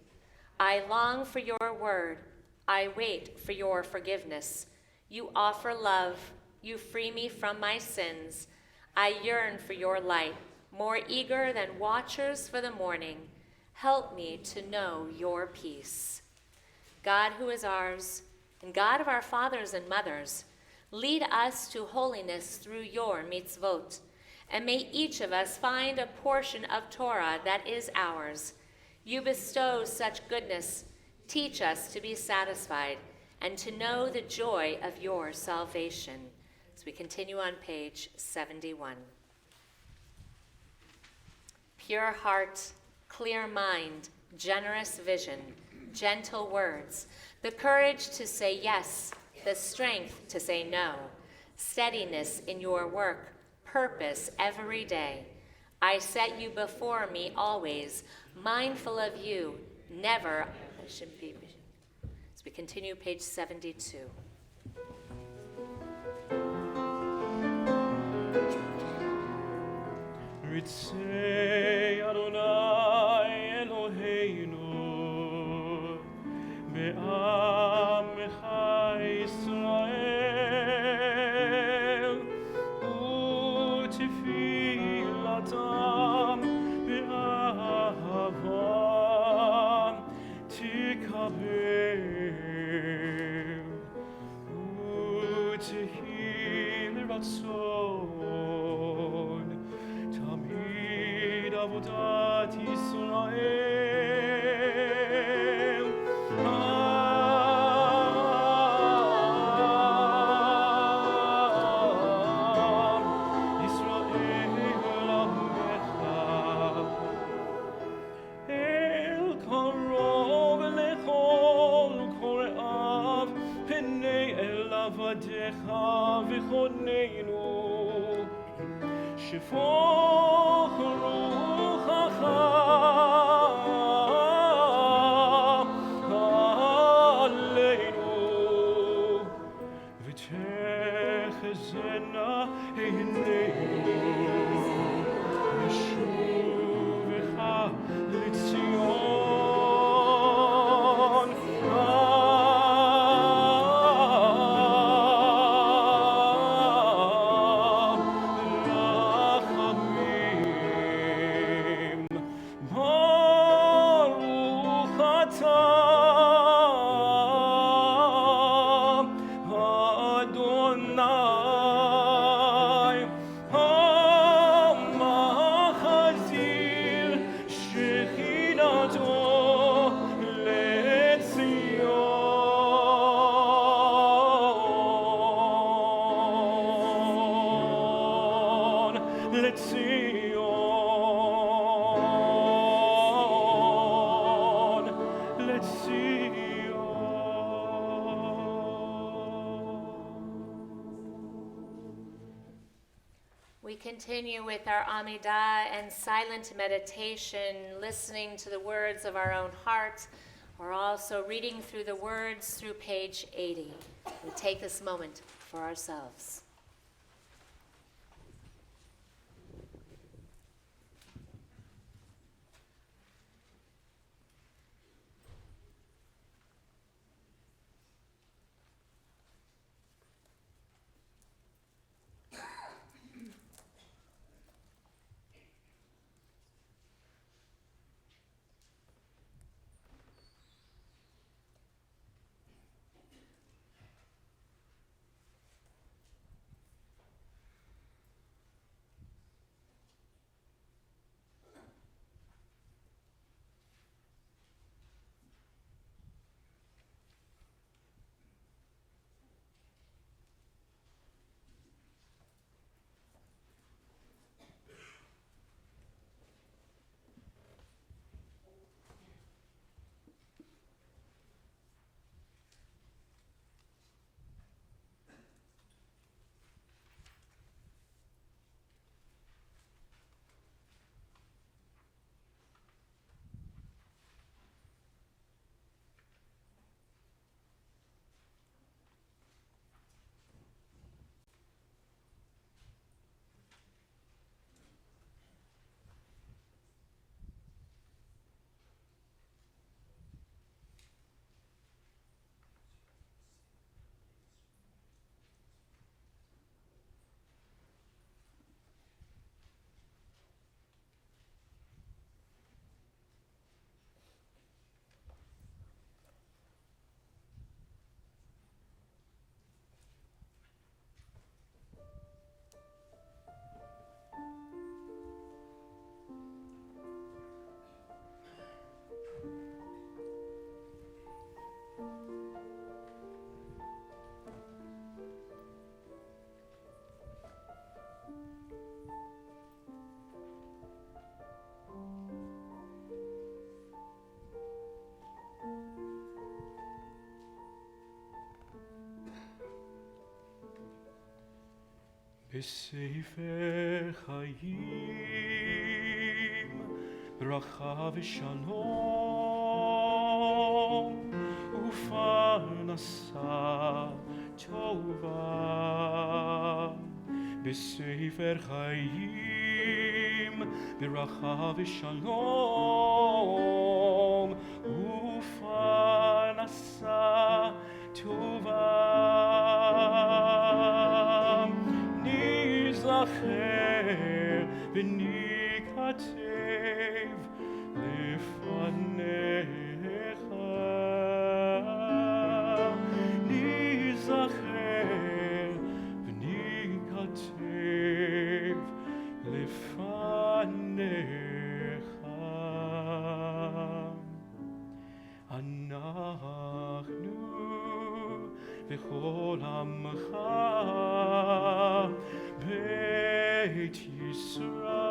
I long for your word. I wait for your forgiveness. You offer love. You free me from my sins. I yearn for your light, more eager than watchers for the morning. Help me to know your peace. God who is ours, and God of our fathers and mothers, lead us to holiness through your mitzvot, and may each of us find a portion of Torah that is ours. You bestow such goodness. Teach us to be satisfied and to know the joy of your salvation. As we continue on page 71. Pure heart, clear mind, generous vision, gentle words, the courage to say yes, the strength to say no, steadiness in your work, purpose every day. I set you before me always, mindful of you, never. As we continue, page 72. Ritzei Adonai Eloheinu be'amecha Yisrael u'tefilatam be'ahava tikabel u'tehi l'ratzon tamid avodat Yisrael. Yisrael amecha el karov lechol kore'av penei el avadecha v'choneinu שפוך רוחך עלינו ותחזינה עינינו לשובך לציון. We continue with our Amida and silent meditation, listening to the words of our own heart. We're also reading through the words through page 80. We take this moment for ourselves. בספר חיים, ברכה ושלום, ופרנסה טובה. בספר חיים, ברכה ושלום, ופרנסה טובה. ניזכר וניכתב לפניך. ניזכר וניכתב לפניך. אנחנו וכל עמך בית ישראל,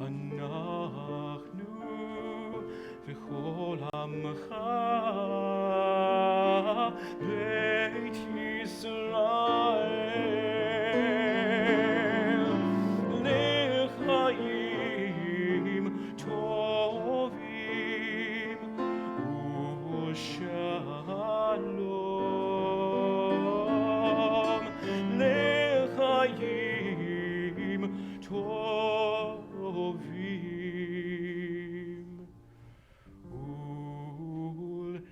אנחנו וכל עמך בית ישראל, לחיים טובים ושלום, לחיים טובים ולשלום.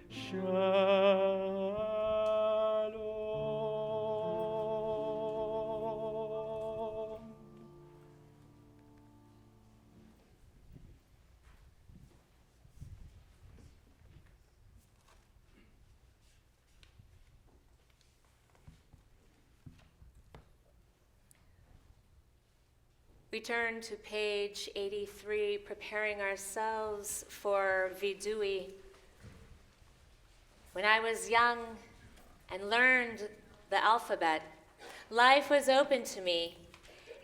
We turn to page 83, preparing ourselves for Vidui. When I was young and learned the alphabet, life was open to me.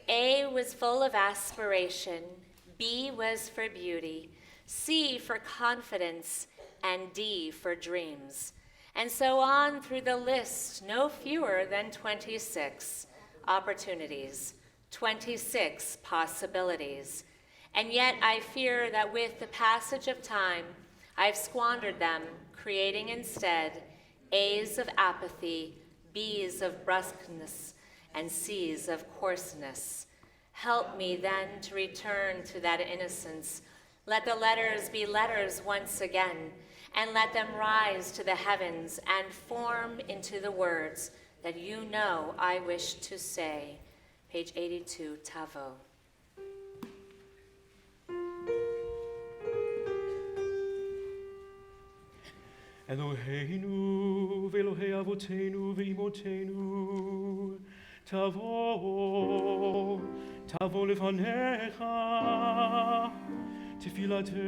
A was full of aspiration, B was for beauty, C for confidence, and D for dreams. And so on through the list, no fewer than 26 opportunities. 26 possibilities. And yet I fear that with the passage of time, I've squandered them, creating instead A's of apathy, B's of brusqueness, and C's of coarseness. Help me then to return to that innocence. Let the letters be letters once again, and let them rise to the heavens and form into the words that you know I wish to say. Page 82, Tavo. אלוהינו ואלוהי אבותינו ואמותינו, תבוא לפניך תפילתנו,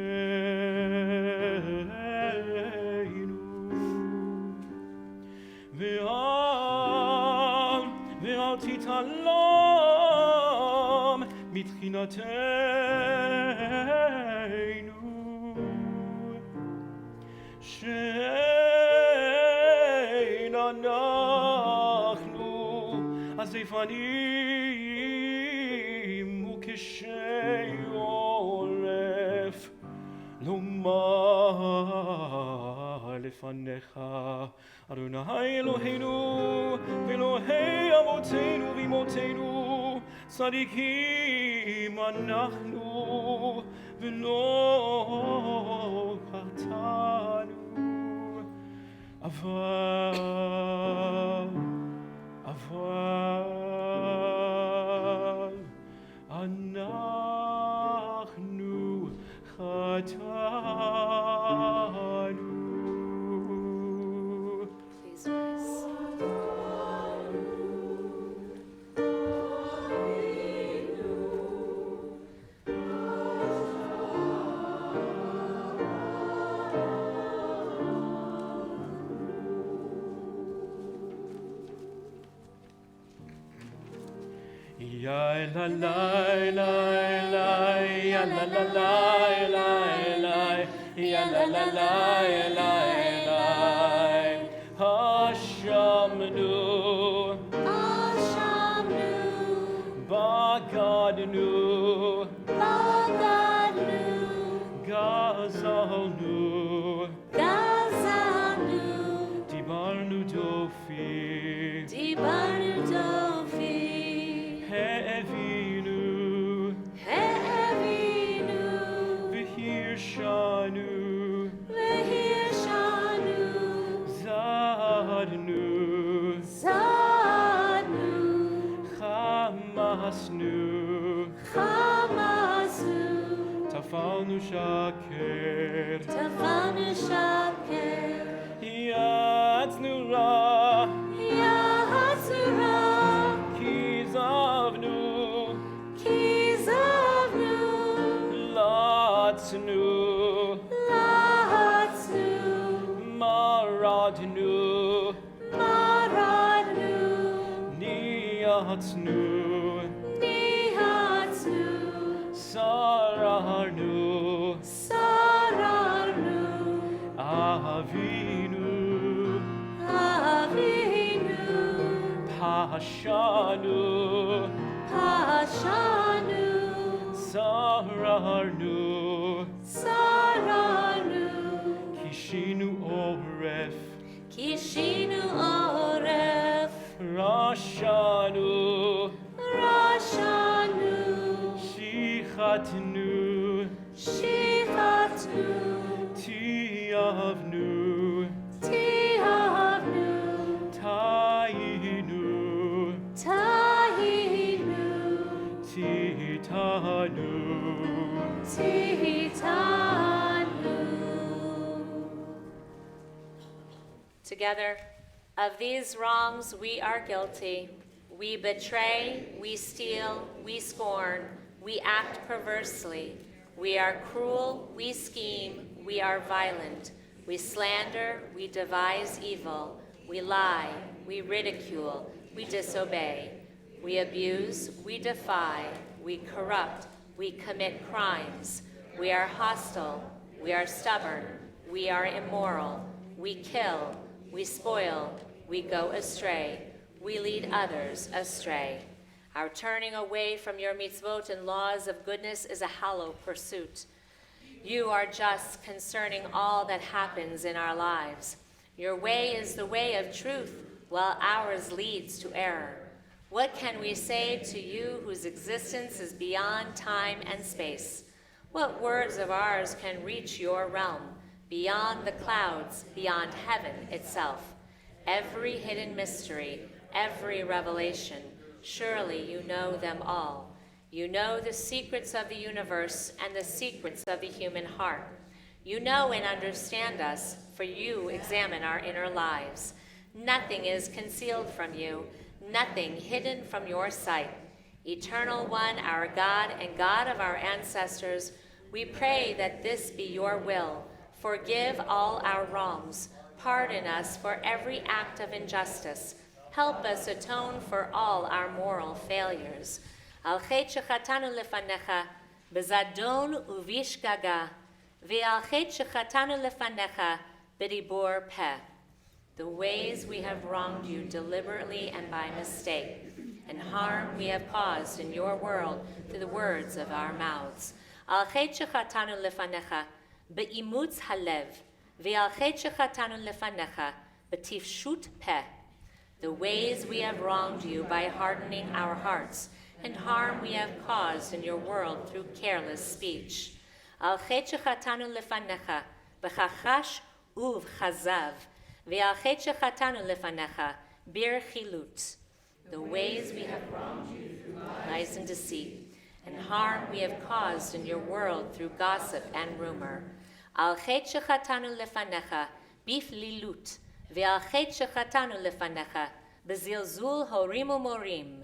ואל תתעלם מתחינתנו, שאין אנחנו הזייפנים וכשי עורף לומר לפניך, אדוני אלוהינו ואלוהי אבותינו ואמותינו, צדיקים אנחנו ולא חטאנו, אבל אנחנו חטאנו. Please rise. Ya la la la la, ya la la la la la, ya la la la la la, Hashamnu. תבנו שקר, תבנו שקר, יד צנורה, יד צנורה, כי זבנו, כי זבנו, לצנו, לחצנו, מרדנו, מרדנו, ניאצנו, ניהצנו, שררנו, שררנו, אבינו, אבינו, פשענו, פשענו, שררנו, שררנו, קישינו עורף, קישינו עורף, רשענו, רשענו, שיחתנו, שיחתנו, תיעבנו, תיעבנו, טעינו, טעינו, תיתנו. Together, of these wrongs we are guilty. We betray, we steal, we scorn, we act perversely. We are cruel, we scheme, we are violent. We slander, we devise evil. We lie, we ridicule, we disobey. We abuse, we defy, we corrupt, we commit crimes. We are hostile, we are stubborn, we are immoral, we kill, we spoil, we go astray, we lead others astray. Our turning away from your mitzvot and laws of goodness is a hollow pursuit. You are just concerning all that happens in our lives. Your way is the way of truth, while ours leads to error. What can we say to you whose existence is beyond time and space? What words of ours can reach your realm, beyond the clouds, beyond heaven itself? Every hidden mystery, every revelation, surely you know them all. You know the secrets of the universe and the secrets of the human heart. You know and understand us, for you examine our inner lives. Nothing is concealed from you, nothing hidden from your sight. Eternal One, our God and God of our ancestors, we pray that this be your will. Forgive all our wrongs. Pardon us for every act of injustice. Help us atone for all our moral failures. Al chet shechatanu lefanecha, bezadon uvishgaga, ve'al chet shechatanu lefanecha, b'dibur peh. The ways we have wronged you deliberately and by mistake, and harm we have caused in your world through the words of our mouths. Al chet shechatanu lefanecha, be'imutz halev, ve'al chet shechatanu lefanecha, b'tifshut peh. The ways we have wronged you by hardening our hearts, and harm we have caused in your world through careless speech. Al chet shechatanu lefanecha, b'chachash uv chazav, ve'al chet shechatanu lefanecha, bir chilut. The ways we have wronged you through lies and deceit, and harm we have caused in your world through gossip and rumor. Al chet shechatanu lefanecha, biflilut, ve'al chet shechatanu lefanecha, bezilzul horim umorim.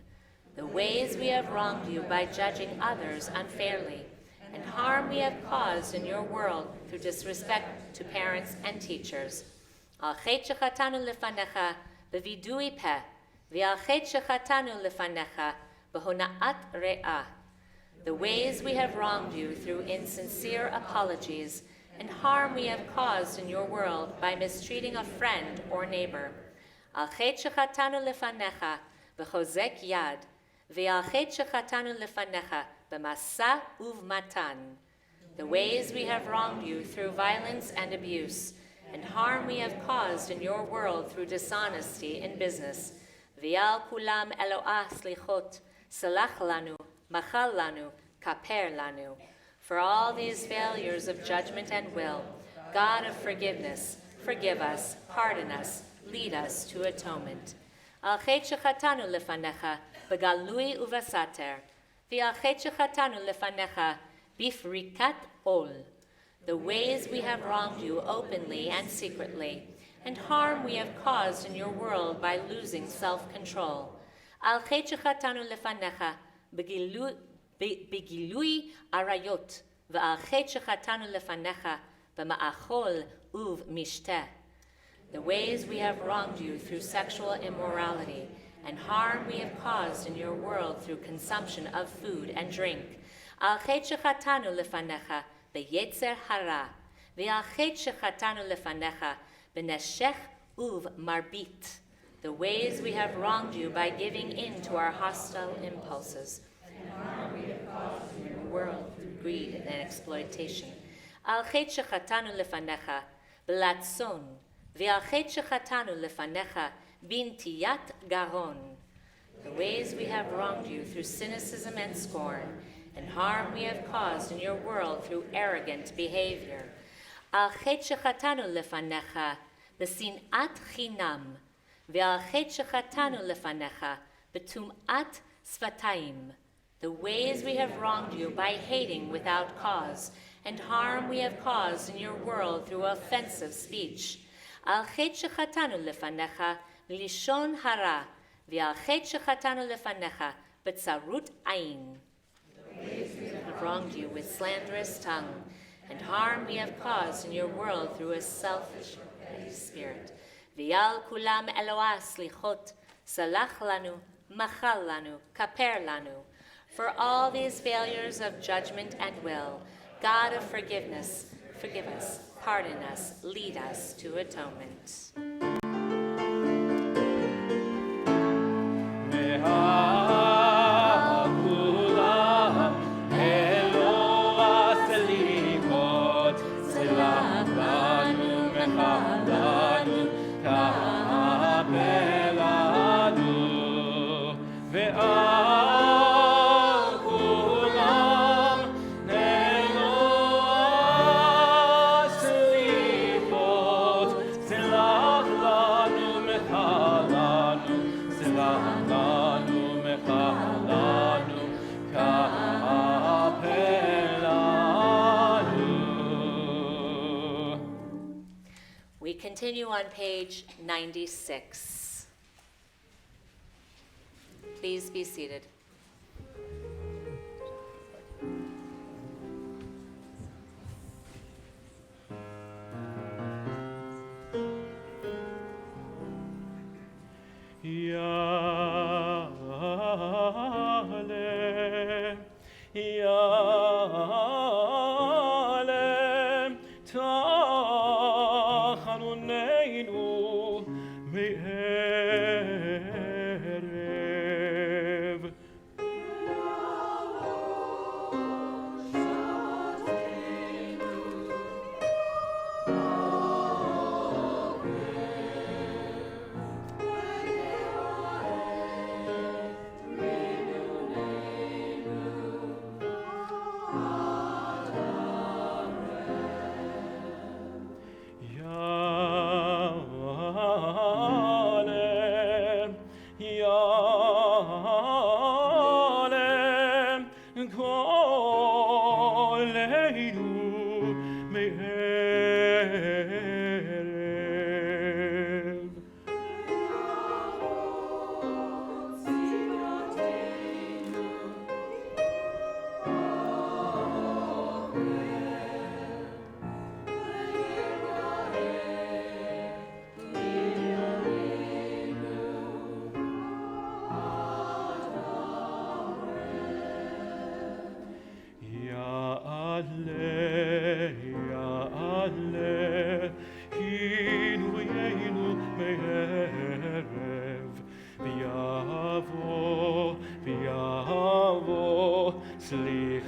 The ways we have wronged you by judging others unfairly, and harm we have caused in your world through disrespect to parents and teachers. Al chet shechatanu lefanecha, bevidui peh, ve'al chet shechatanu lefanecha, behona'at re'ah. The ways we have wronged you through insincere apologies, and harm we have caused in your world by mistreating a friend or neighbor. Al chet shechatanu lefanecha, bechozek yad, ve'al chet shechatanu lefanecha, b'masa uvmatan. The ways we have wronged you through violence and abuse, and harm we have caused in your world through dishonesty in business. Ve'al kulam Eloah slichot, salach lanu, machal lanu, kaper lanu. For all these failures of judgment and will, God of forgiveness, forgive us, pardon us, lead us to atonement. Al chet shechatanu lefanecha, begalui uvasater, ve'al chet shechatanu lefanecha, bifrikat ol, the ways we have wronged you openly and secretly, and harm we have caused in your world by losing self-control. Al chet shechatanu lefanecha begilui arayot, ve'al chet shechatanu lefanecha b'ma'achol uv mishteh. The ways we have wronged you through sexual immorality, and harm we have caused in your world through consumption of food and drink. Al chet shechatanu lefanecha b'yetzer hara, ve'al chet shechatanu lefanecha b'neshech uv marbit. The ways we have wronged you by giving in to our hostile impulses, and harm we have caused in your world through greed and exploitation. Al chet shechatanu lefanecha b'latzon, ve'al chet shechatanu lefanecha b'intiyat garon. The ways we have wronged you through cynicism and scorn, and harm we have caused in your world through arrogant behavior. Al chet shechatanu lefanecha b'sinat chinam, ve'al chet shechatanu lefanecha b'tum'at sfatayim. The ways we have wronged you by hating without cause, and harm we have caused in your world through offensive speech. Al chet shechatanu lefanecha lishon hara, ve'al chet shechatanu lefanecha b'tzarut ayin. The ways we have wronged you with slanderous tongue, and harm we have caused in your world through a selfish, petty spirit. V'yal kulam Eloah slichot, salach lanu, machal lanu, kaper lanu. For all these failures of judgment and will, God of forgiveness, forgive us, pardon us, lead us to atonement. We continue on page 96. Please be seated. Yale, yale, tachanuneinu me'erev.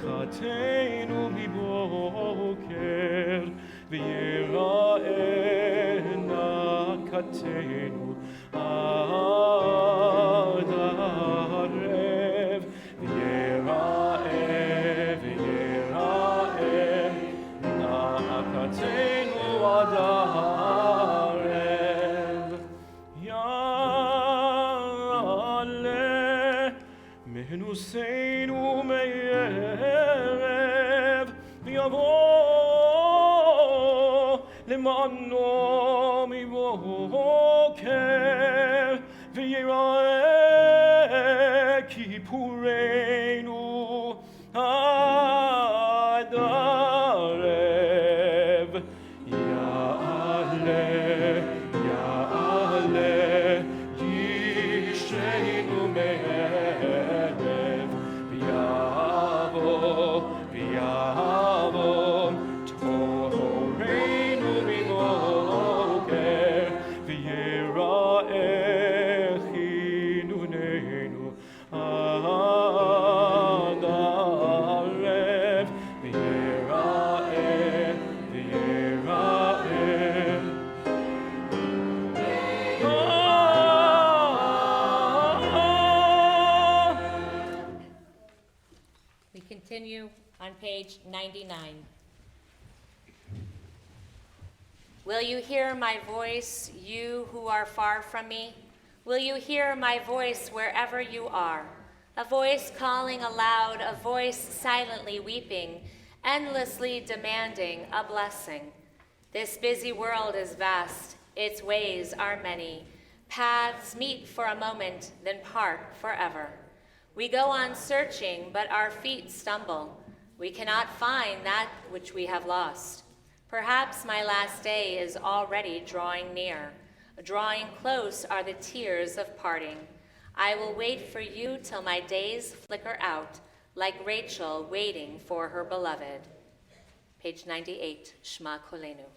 סליחתנו מבוקר, ויראנה כתנו עד הערב, ויראה נאקתנו עד הערב. יעלה מנוסינו מערב, יבוא למענו מבוקר ויראה כיפורנו עד ערב. יעלה ישנו מערב ויבוא תורנו מבוקר ויראה חינוננו עד ערב ויראה We continue on page 99. Will you hear my voice, you who are far from me? Will you hear my voice wherever you are? A voice calling aloud, a voice silently weeping, endlessly demanding a blessing. This busy world is vast, its ways are many. Paths meet for a moment, then part forever. We go on searching, but our feet stumble. We cannot find that which we have lost. Perhaps my last day is already drawing near. Drawing close are the tears of parting. I will wait for you till my days flicker out, like Rachel waiting for her beloved. Page 98, Shema Kolenu.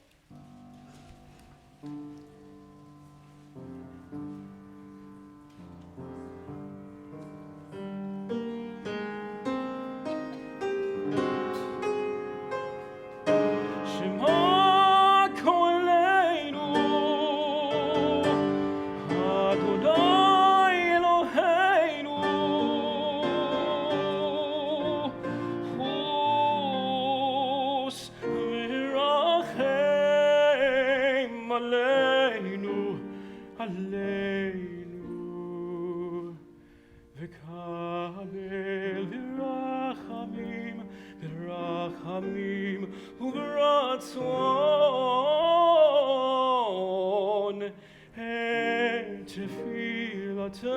עלינו וקבל ברחמים וברצון את תפילתנו.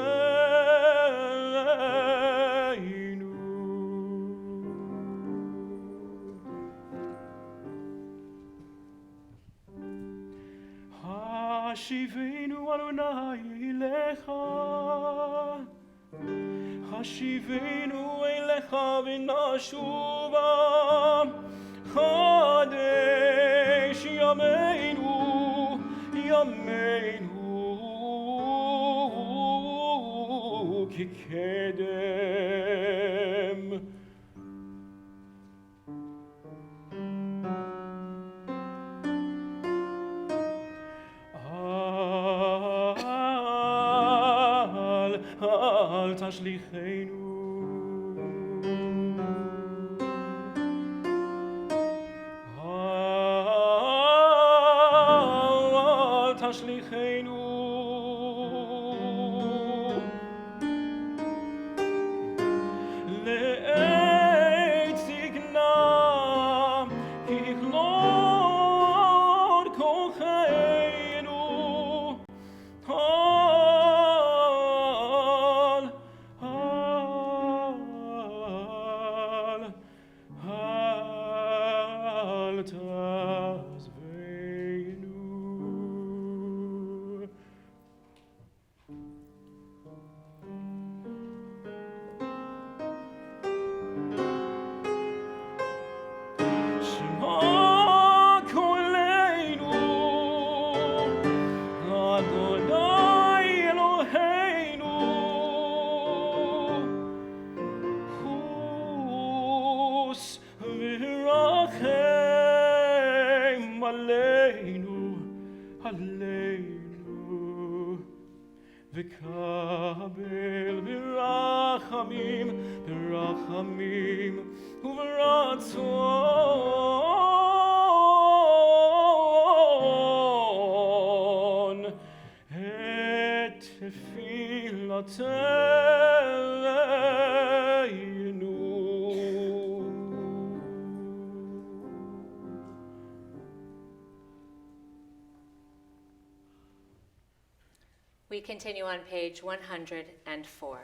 השיבנו אדוני אליך, השיבנו אליך ונשובה, חדש ימינו, ימינו כקדם. אל תשליכנו, אל תשליכנו לעת זקנה, ככלות כוחנו. וקבל ברחמים, ברחמים וברצון את תפילתנו. We continue on page 104.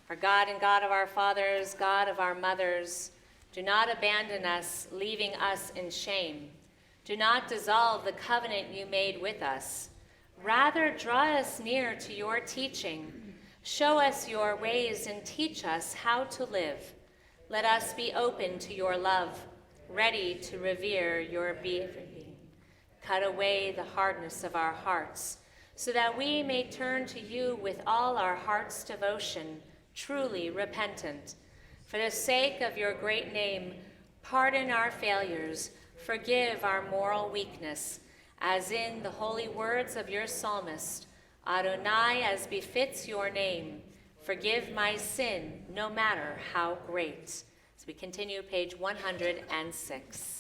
Our God and God of our fathers, God of our mothers, do not abandon us, leaving us in shame. Do not dissolve the covenant you made with us. Rather, draw us near to your teaching. Show us your ways and teach us how to live. Let us be open to your love, ready to revere your being. Cut away the hardness of our hearts, so that we may turn to you with all our heart's devotion, truly repentant. For the sake of your great name, pardon our failures, forgive our moral weakness, as in the holy words of your psalmist, Adonai, as befits your name, forgive my sin, no matter how great. As we continue, page 106.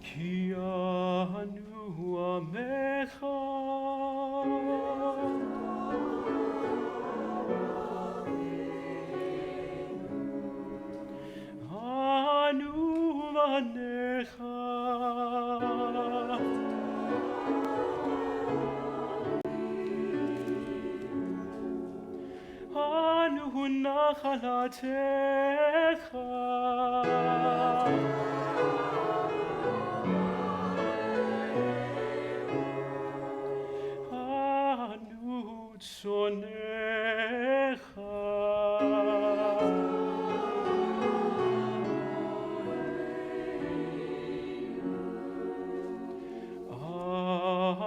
Ki anu amecha anu vanecha anu nachalatecha anu tzonecha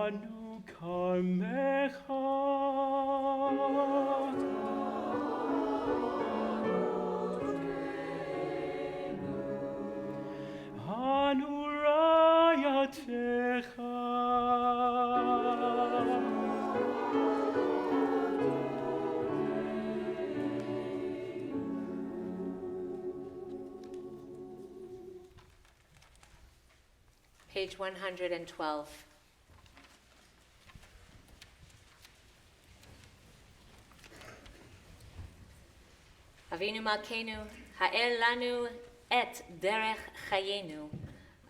anu karmecha anu rayatecha Page 112. Avinu Malkeinu, ha'el lanu et derech chayenu.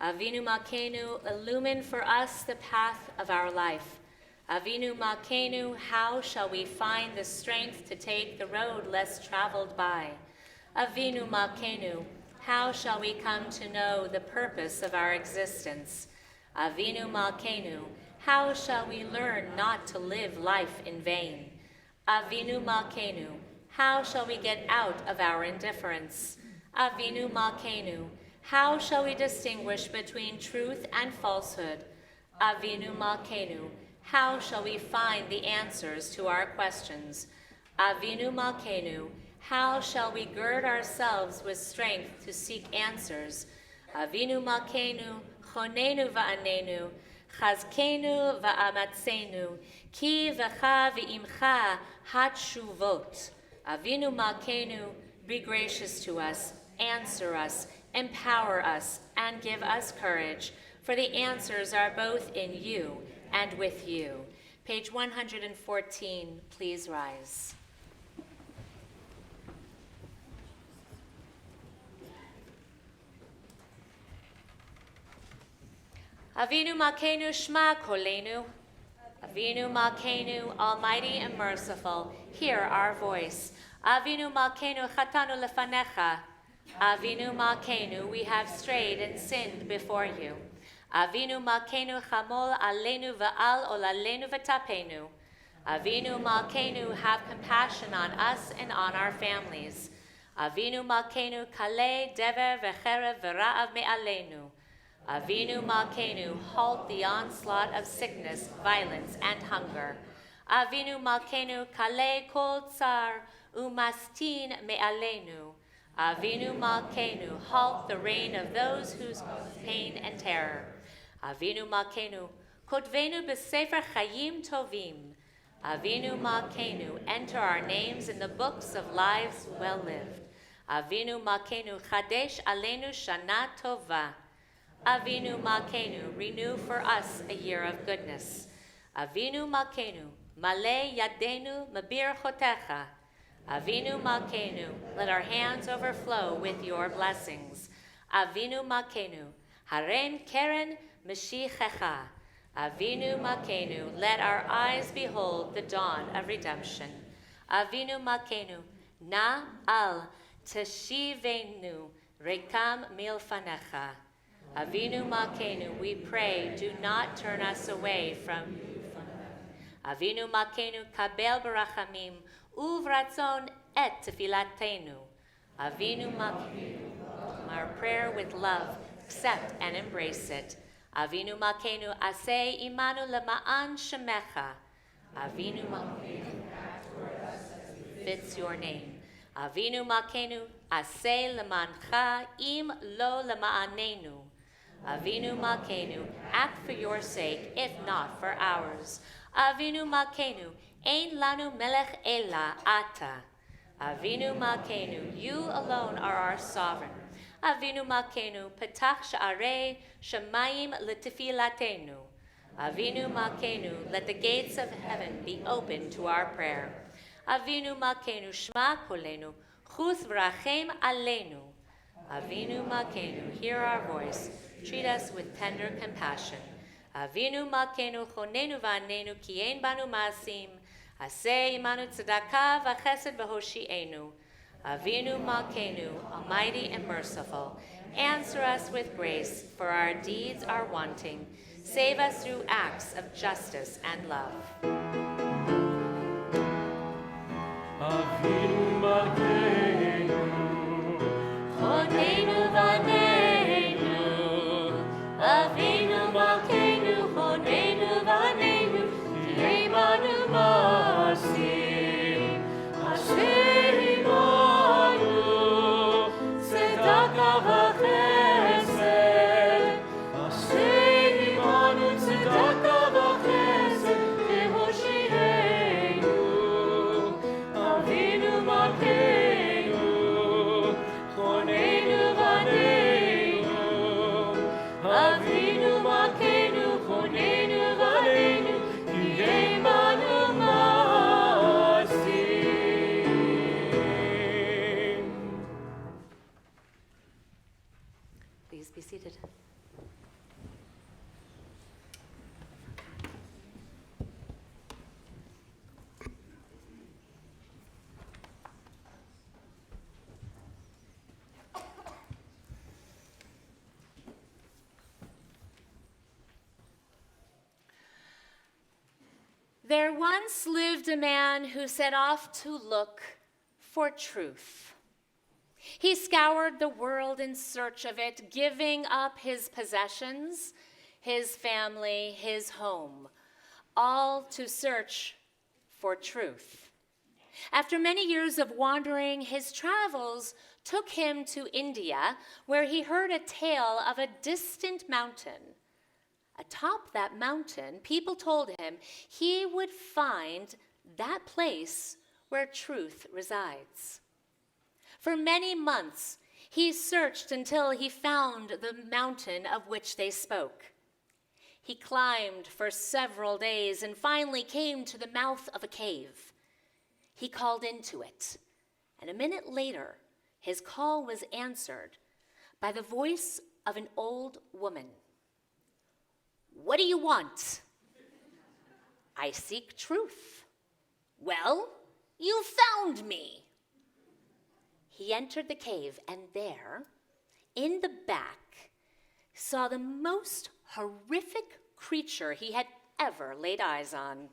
Avinu Malkeinu, illumine for us the path of our life. Avinu Malkeinu, how shall we find the strength to take the road less traveled by? Avinu Malkeinu, how shall we come to know the purpose of our existence? Avinu Malkeinu, how shall we learn not to live life in vain? Avinu Malkeinu, how shall we get out of our indifference? Avinu Malkeinu, how shall we distinguish between truth and falsehood? Avinu Malkeinu, how shall we find the answers to our questions? Avinu Malkeinu, how shall we gird ourselves with strength to seek answers? Avinu Malkeinu, chonenu va'anenu, chazkenu va'amatzenu, ki v'cha v'imcha hatshuvot. Avinu Malkeinu, be gracious to us, answer us, empower us, and give us courage, for the answers are both in you and with you. Page 114, please rise. Avinu Malkeinu Shma Kolenu. Avinu Malkeinu, almighty and merciful, hear our voice. Avinu Malkeinu Chatanu Lefanecha. Avinu Malkeinu, we have strayed and sinned before you. Avinu Malkeinu Chamol Aleinu Va'al Olalenu V'Tapenu. Avinu Malkeinu, have compassion on us and on our families. Avinu Malkeinu Kalei Dever V'Cherev V'Ra'av Me'aleinu. Avinu Malkeinu, halt the onslaught of sickness, violence, and hunger. Avinu Malkeinu Kalei Kol Tsar Umastin Me'aleinu. Avinu Malkeinu, halt the reign of those whose pain and terror. Avinu Malkeinu, Kotvenu B'Sefer Chayim Tovim. Avinu Malkeinu, enter our names in the books of lives well lived. Avinu Malkeinu, Chadesh Aleinu Shana Tova. Avinu Malkeinu, renew for us a year of goodness. Avinu Malkeinu, Malei Yadenu Mabir Chotecha. Avinu Malkeinu, let our hands overflow with your blessings. Avinu Malkeinu, harem keren Mashiachecha. Avinu Malkeinu, let our eyes behold the dawn of redemption. Avinu Malkeinu, na al teshivenu rekam milfanecha. Avinu Malkeinu, we pray, do not turn us away from you. Avinu Malkeinu, kabel barachamim, uvratzon et tefilatenu. Avinu Malkeinu, our prayer with love, accept and embrace it. Avinu Malkeinu, aseh imanu lema'an shemecha. Avinu Malkeinu, fits your name. Avinu Malkeinu, aseh lemancha im lo lema'anenu. Avinu Malkeinu, act for your sake, if not for ours. Avinu Malkeinu, ein lanu melech ela ata. Avinu Malkeinu, you alone are our sovereign. Avinu Malkeinu, petach sha'arei shemayim letifilatenu. Avinu Malkeinu, let the gates of heaven be open to our prayer. Avinu Malkeinu, shma kolenu, chus v'rachem aleinu. Avinu Malkeinu, hear our voice, treat us with tender compassion. Avinu Malkeinu, chonenu v'anenu, ki ein banu ma'asim, aseh imanu tzedakah v'chesed v'hoshi'enu. Avinu Malkeinu, almighty and merciful, answer us with grace, for our deeds are wanting. Save us through acts of justice and love. Avinu Malkeinu, Chonenu v'anenu. Avinu Malkeinu, chonenu v'anenu. Ki ein banu ma'asim. Asher imanu tzedakah v'chesed. Asher imanu tzedakah v'chesed. V'hoshi'enu. Avinu Malkeinu, chonenu v'anenu. Avinu Malkeinu, chonenu v'anenu. Ki ein banu ma'asim. Please be seated. There once lived a man who set off to look for truth. He scoured the world in search of it, giving up his possessions, his family, his home, all to search for truth. After many years of wandering, his travels took him to India, where he heard a tale of a distant mountain. Atop that mountain, people told him he would find that place where truth resides. For many months, he searched until he found the mountain of which they spoke. He climbed for several days and finally came to the mouth of a cave. He called into it, and a minute later, his call was answered by the voice of an old woman. "What do you want?" "I seek truth." "Well, you found me." He entered the cave, and there, in the back, saw the most horrific creature he had ever laid eyes on.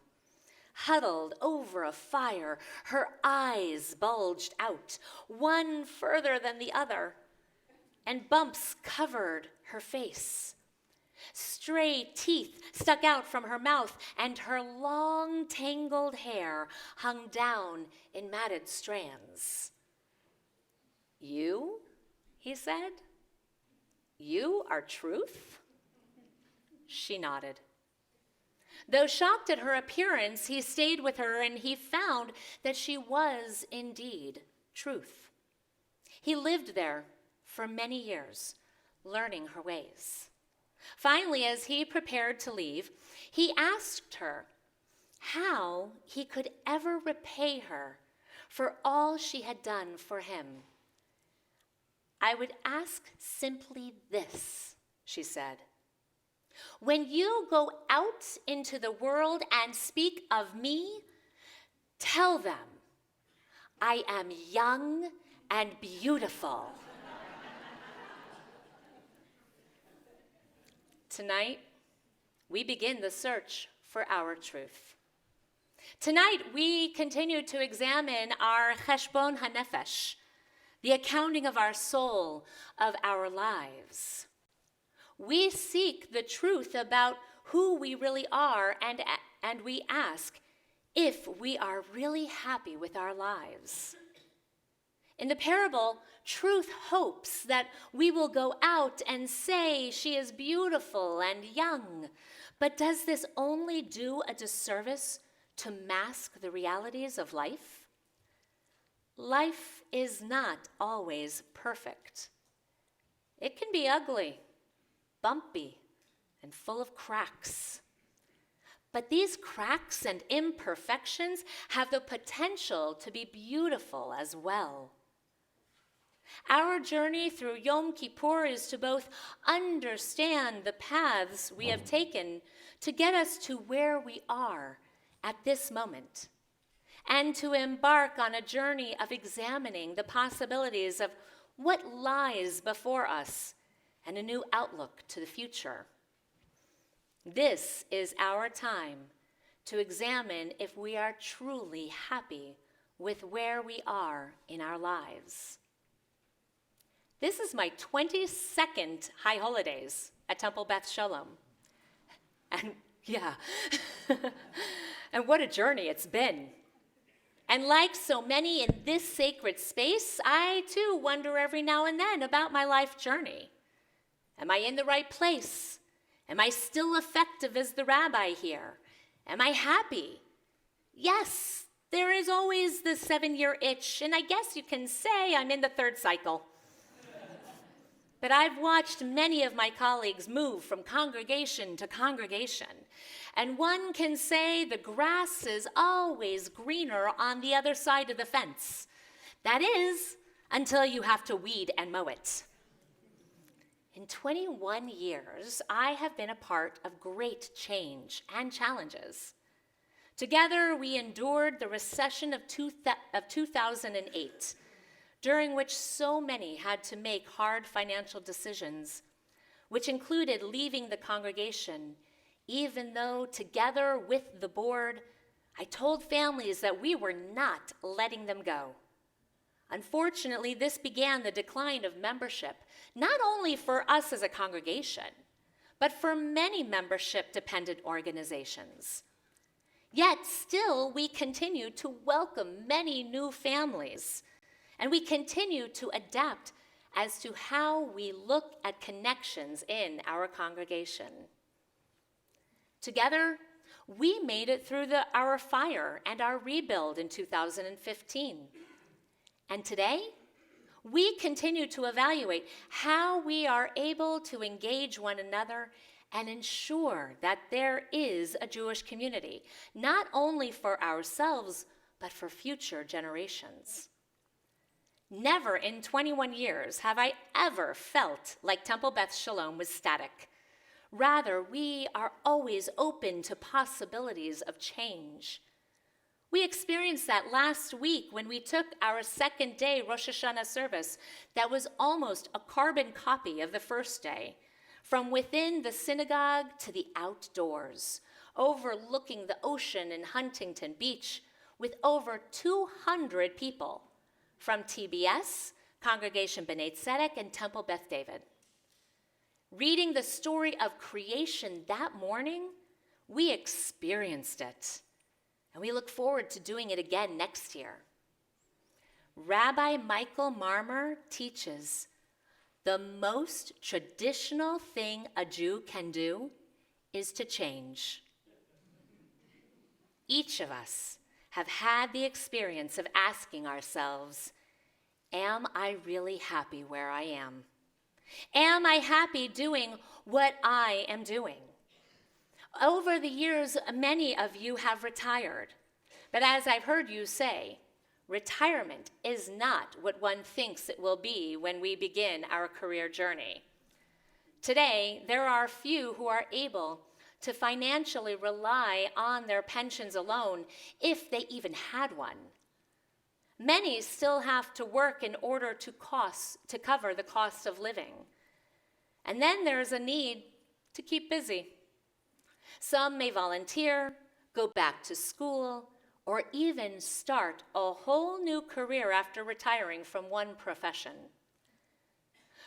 Huddled over a fire, her eyes bulged out, one further than the other, and bumps covered her face. Stray teeth stuck out from her mouth, and her long, tangled hair hung down in matted strands. "You?" he said. "You are truth?" She nodded. Though shocked at her appearance, he stayed with her, and he found that she was indeed truth. He lived there for many years, learning her ways. Finally, as he prepared to leave, he asked her how he could ever repay her for all she had done for him. I would ask simply this, she said. When you go out into the world and speak of me, tell them I am young and beautiful. Tonight, we begin the search for our truth. Tonight, we continue to examine our cheshbon hanefesh, the accounting of our soul, of our lives. We seek the truth about who we really are, and we ask if we are really happy with our lives. In the parable, truth hopes that we will go out and say she is beautiful and young. But does this only do a disservice to mask the realities of life? Life is not always perfect. It can be ugly, bumpy, and full of cracks. But these cracks and imperfections have the potential to be beautiful as well. Our journey through Yom Kippur is to both understand the paths we have taken to get us to where we are at this moment, and to embark on a journey of examining the possibilities of what lies before us and a new outlook to the future. This is our time to examine if we are truly happy with where we are in our lives. This is my 22nd High Holidays at Temple Beth Sholom. And yeah, and what a journey it's been. And like so many in this sacred space, I too wonder every now and then about my life journey. Am I in the right place? Am I still effective as the rabbi here? Am I happy? Yes, there is always the 7-year itch, and I guess you can say I'm in the 3rd cycle. But I've watched many of my colleagues move from congregation to congregation, and one can say the grass is always greener on the other side of the fence. That is, until you have to weed and mow it. In 21 years, I have been a part of great change and challenges. Together, we endured the recession of 2008, during which so many had to make hard financial decisions, which included leaving the congregation, even though together with the board, I told families that we were not letting them go. Unfortunately, this began the decline of membership, not only for us as a congregation, but for many membership-dependent organizations. Yet still, we continue to welcome many new families, and we continue to adapt as to how we look at connections in our congregation. Together, we made it through our fire and our rebuild in 2015. And today, we continue to evaluate how we are able to engage one another and ensure that there is a Jewish community, not only for ourselves, but for future generations. Never in 21 years have I ever felt like Temple Beth Sholom was static. Rather, we are always open to possibilities of change. We experienced that last week when we took our 2nd day Rosh Hashanah service that was almost a carbon copy of the first day, from within the synagogue to the outdoors, overlooking the ocean in Huntington Beach with over 200 people from TBS, Congregation B'nai Tzedek, and Temple Beth David. Reading the story of creation that morning, we experienced it, and we look forward to doing it again next year. Rabbi Michael Marmer teaches, the most traditional thing a Jew can do is to change. Each of us have had the experience of asking ourselves, am I really happy where I am? Am I happy doing what I am doing? Over the years, many of you have retired. But as I've heard you say, retirement is not what one thinks it will be when we begin our career journey. Today, there are few who are able to financially rely on their pensions alone, if they even had one. Many still have to work in order to cover the cost of living. And then there's a need to keep busy. Some may volunteer, go back to school, or even start a whole new career after retiring from one profession.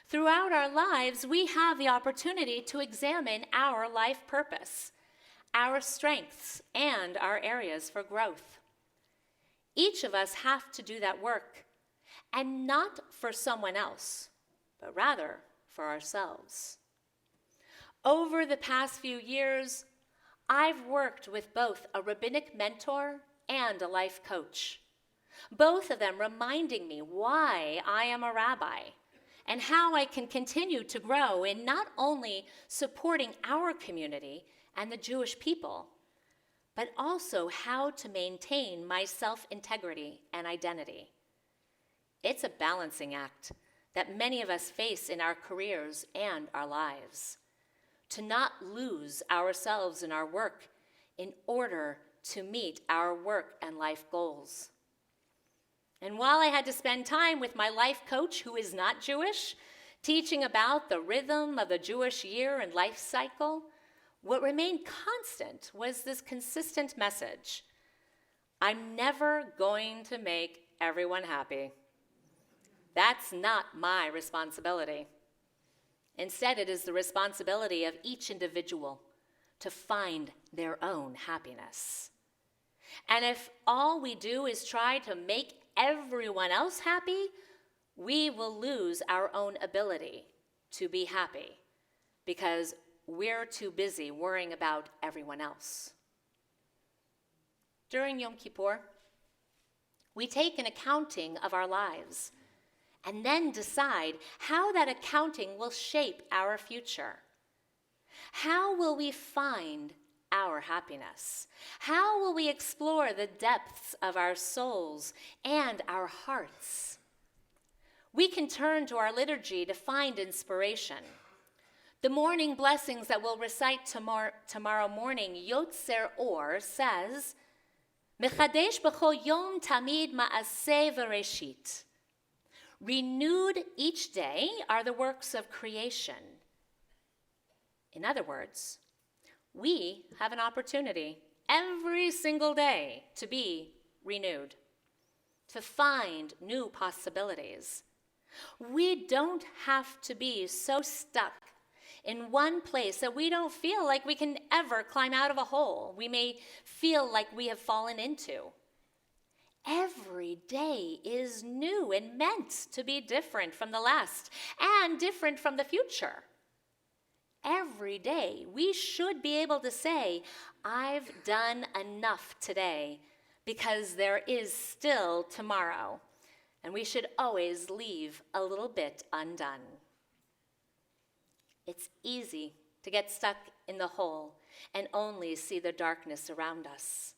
Throughout our lives, we have the opportunity to examine our life purpose, our strengths, and our areas for growth. Each of us have to do that work, and not for someone else, but rather for ourselves. Over the past few years, I've worked with both a rabbinic mentor and a life coach, both of them reminding me why I am a rabbi and how I can continue to grow in not only supporting our community and the Jewish people, but also how to maintain my self-integrity and identity. It's a balancing act that many of us face in our careers and our lives, to not lose ourselves in our work in order to meet our work and life goals. And while I had to spend time with my life coach, who is not Jewish, teaching about the rhythm of the Jewish year and life cycle, what remained constant was this consistent message: I'm never going to make everyone happy. That's not my responsibility. Instead, it is the responsibility of each individual to find their own happiness. And if all we do is try to make everyone else happy, we will lose our own ability to be happy because we're too busy worrying about everyone else. During Yom Kippur, we take an accounting of our lives and then decide how that accounting will shape our future. How will we find our happiness? How will we explore the depths of our souls and our hearts? We can turn to our liturgy to find inspiration. The morning blessings that we'll recite tomorrow morning, Yotzer Or says, Mechadesh b'chol yom tamid ma'aseh v'reshit. Renewed each day are the works of creation. In other words, we have an opportunity every single day to be renewed, to find new possibilities. We don't have to be so stuck in one place that we don't feel like we can ever climb out of a hole we may feel like we have fallen into. Every day is new and meant to be different from the last and different from the future. Every day we should be able to say, I've done enough today because there is still tomorrow. And we should always leave a little bit undone. It's easy to get stuck in the hole and only see the darkness around us.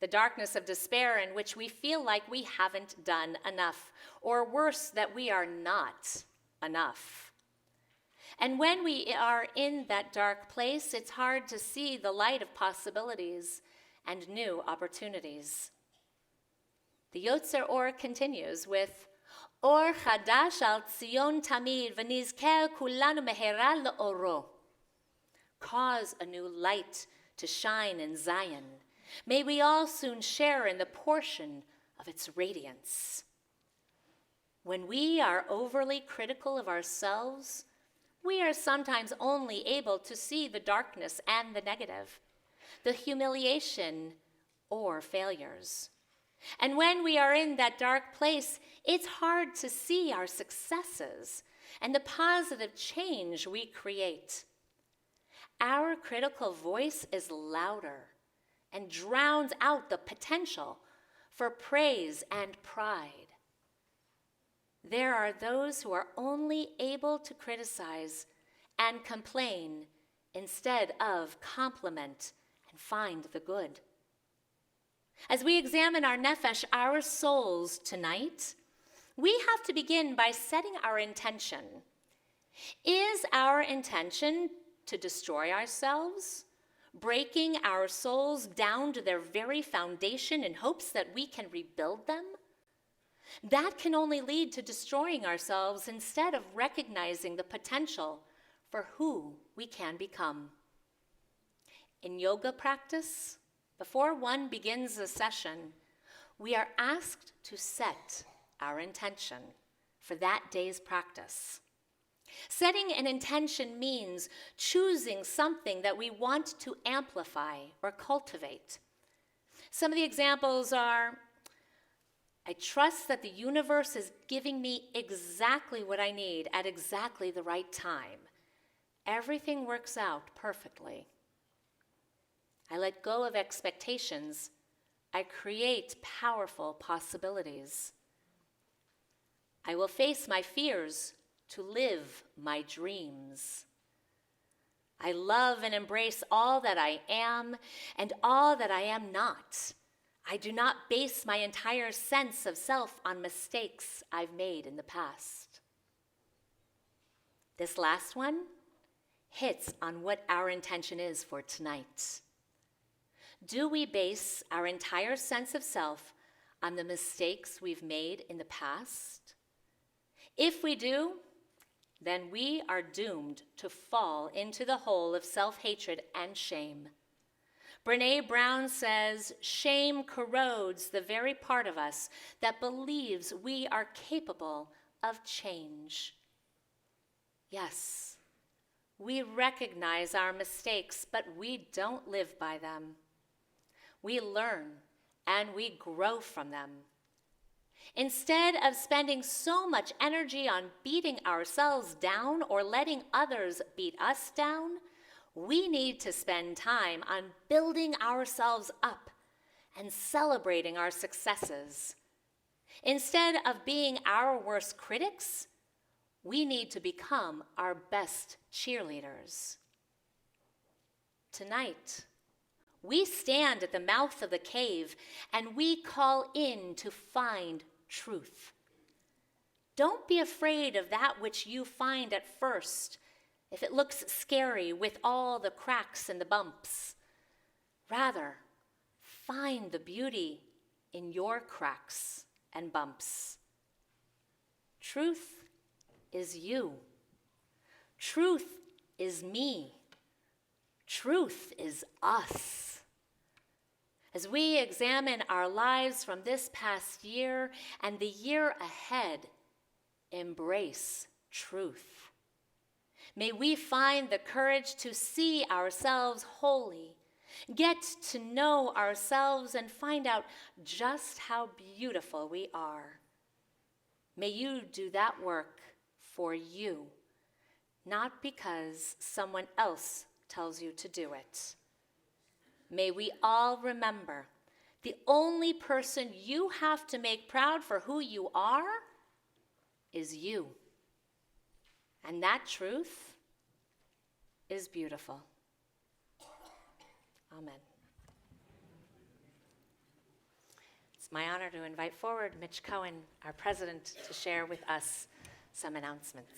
The darkness of despair in which we feel like we haven't done enough, or worse, that we are not enough. And when we are in that dark place, it's hard to see the light of possibilities and new opportunities. The Yotzer Or continues with, Or chadash al Tzion tamid v'nizker kulanu mehera le'oro. Cause a new light to shine in Zion. May we all soon share in the portion of its radiance. When we are overly critical of ourselves, we are sometimes only able to see the darkness and the negative, the humiliation or failures. And when we are in that dark place, it's hard to see our successes and the positive change we create. Our critical voice is louder and drowns out the potential for praise and pride. There are those who are only able to criticize and complain instead of compliment and find the good. As we examine our nefesh, our souls tonight, we have to begin by setting our intention. Is our intention to destroy ourselves, breaking our souls down to their very foundation in hopes that we can rebuild them? That can only lead to destroying ourselves instead of recognizing the potential for who we can become. In yoga practice, before one begins a session, we are asked to set our intention for that day's practice. Setting an intention means choosing something that we want to amplify or cultivate. Some of the examples are, I trust that the universe is giving me exactly what I need at exactly the right time. Everything works out perfectly. I let go of expectations. I create powerful possibilities. I will face my fears to live my dreams. I love and embrace all that I am and all that I am not. I do not base my entire sense of self on mistakes I've made in the past. This last one hits on what our intention is for tonight. Do we base our entire sense of self on the mistakes we've made in the past? If we do, then we are doomed to fall into the hole of self-hatred and shame. Brené Brown says, shame corrodes the very part of us that believes we are capable of change. Yes, we recognize our mistakes, but we don't live by them. We learn and we grow from them. Instead of spending so much energy on beating ourselves down or letting others beat us down, we need to spend time on building ourselves up and celebrating our successes. Instead of being our worst critics, we need to become our best cheerleaders. Tonight, we stand at the mouth of the cave and we call in to find truth. Don't be afraid of that which you find at first, if it looks scary with all the cracks and the bumps. Rather, find the beauty in your cracks and bumps. Truth is you. Truth is me. Truth is us. As we examine our lives from this past year and the year ahead, embrace truth. May we find the courage to see ourselves wholly, get to know ourselves, and find out just how beautiful we are. May you do that work for you, not because someone else tells you to do it. May we all remember the only person you have to make proud for who you are is you. And that truth is beautiful. Amen. It's my honor to invite forward Mitch Cohen, our president, to share with us some announcements.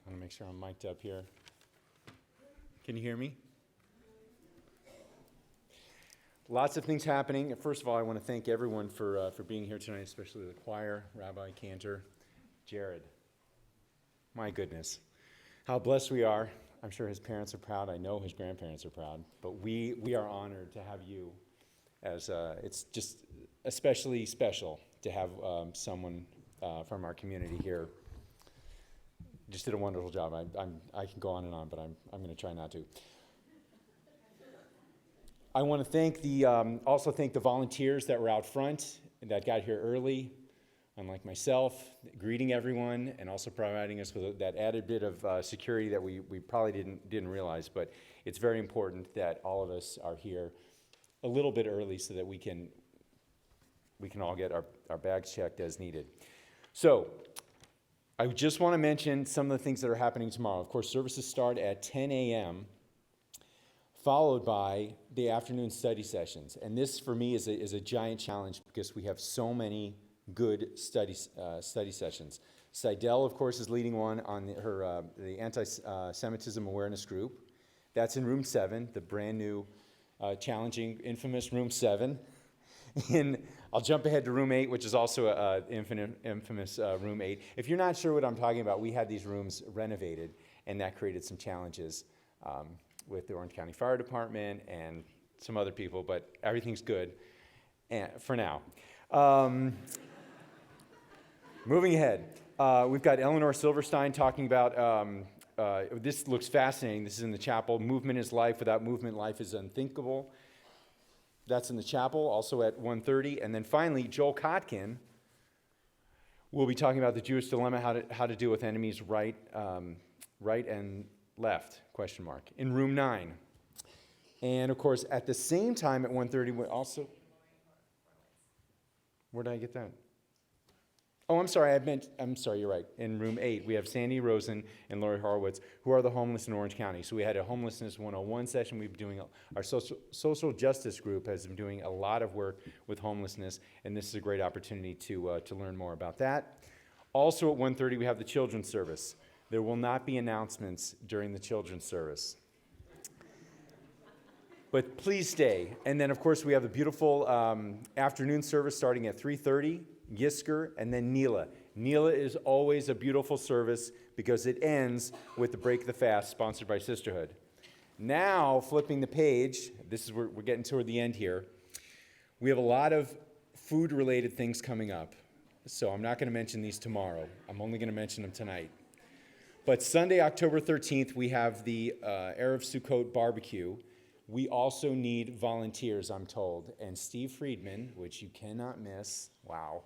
I want to make sure I'm mic'd up here. Can you hear me? Lots of things happening. First of all, I want to thank everyone for being here tonight, especially the choir, Rabbi, Cantor, Jared. My goodness, how blessed we are. I'm sure his parents are proud. I know his grandparents are proud. But we are honored to have you as it's just especially special to have someone from our community here. Just did a wonderful job. I can go on and on, but I'm going to try not to. I want to also thank the volunteers that were out front and that got here early, unlike myself, greeting everyone and also providing us with that added bit of security that we probably didn't realize. But it's very important that all of us are here a little bit early so that we can all get our bags checked as needed. So, I just want to mention some of the things that are happening tomorrow. Of course, services start at 10 a.m., followed by the afternoon study sessions. And this, for me, is a giant challenge because we have so many good study sessions. Seidel, of course, is leading one on the anti-Semitism awareness group. That's in room 7, the brand new, challenging, infamous room 7. And I'll jump ahead to room 8, which is also infamous room 8. If you're not sure what I'm talking about, we had these rooms renovated, and that created some challenges with the Orange County Fire Department and some other people, but everything's good for now. Moving ahead, we've got Eleanor Silverstein talking about, this looks fascinating. This is in the chapel. Movement is life. Without movement, life is unthinkable. That's in the chapel, also at 1:30. And then finally, Joel Kotkin will be talking about the Jewish dilemma, how to deal with enemies right and left, ? In room 9. And of course, at the same time at 1:30, we also, where did I get that? Oh, I'm sorry, you're right. In room 8, we have Sandy Rosen and Lori Horowitz, who are the homeless in Orange County. So we had a Homelessness 101 session. We've been doing, our social justice group has been doing a lot of work with homelessness, and this is a great opportunity to learn more about that. Also at 1:30, we have the children's service. There will not be announcements during the children's service. But please stay. And then, of course, we have the beautiful afternoon service starting at 3:30. Yisker, and then Nila. Nila is always a beautiful service because it ends with the Break the Fast, sponsored by Sisterhood. Now, flipping the page, this is where we're getting toward the end here. We have a lot of food-related things coming up, so I'm not going to mention these tomorrow. I'm only going to mention them tonight. But Sunday, October 13th, we have the Erev Sukkot barbecue. We also need volunteers, I'm told. And Steve Friedman, which you cannot miss, wow.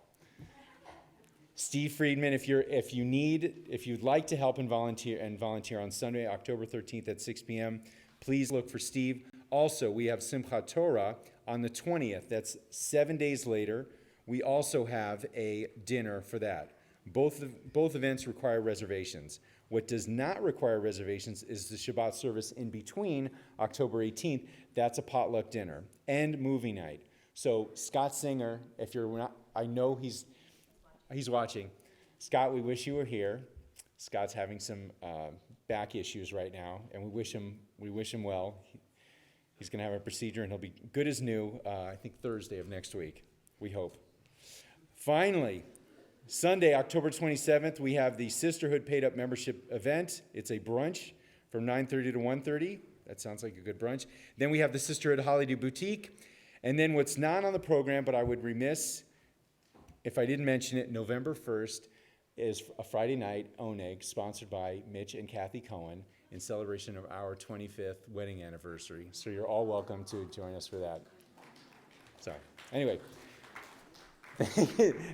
Steve Friedman, if you'd like to help and volunteer on Sunday, October 13th at 6 p.m., please look for Steve. Also, we have Simchat Torah on the 20th. That's 7 days later. We also have a dinner for that. Both events require reservations. What does not require reservations is the Shabbat service in between October 18th. That's a potluck dinner and movie night. So Scott Singer, if you're not, I know he's watching. Scott, we wish you were here. Scott's having some back issues right now, and we wish him well. He's going to have a procedure, and he'll be good as new, I think Thursday of next week, we hope. Finally, Sunday, October 27th, we have the Sisterhood Paid Up Membership event. It's a brunch from 9:30 to 1:30. That sounds like a good brunch. Then we have the Sisterhood Holiday Boutique. And then what's not on the program, but I would remiss if I didn't mention it, November 1st is a Friday night Oneg, sponsored by Mitch and Kathy Cohen, in celebration of our 25th wedding anniversary. So you're all welcome to join us for that. So, anyway.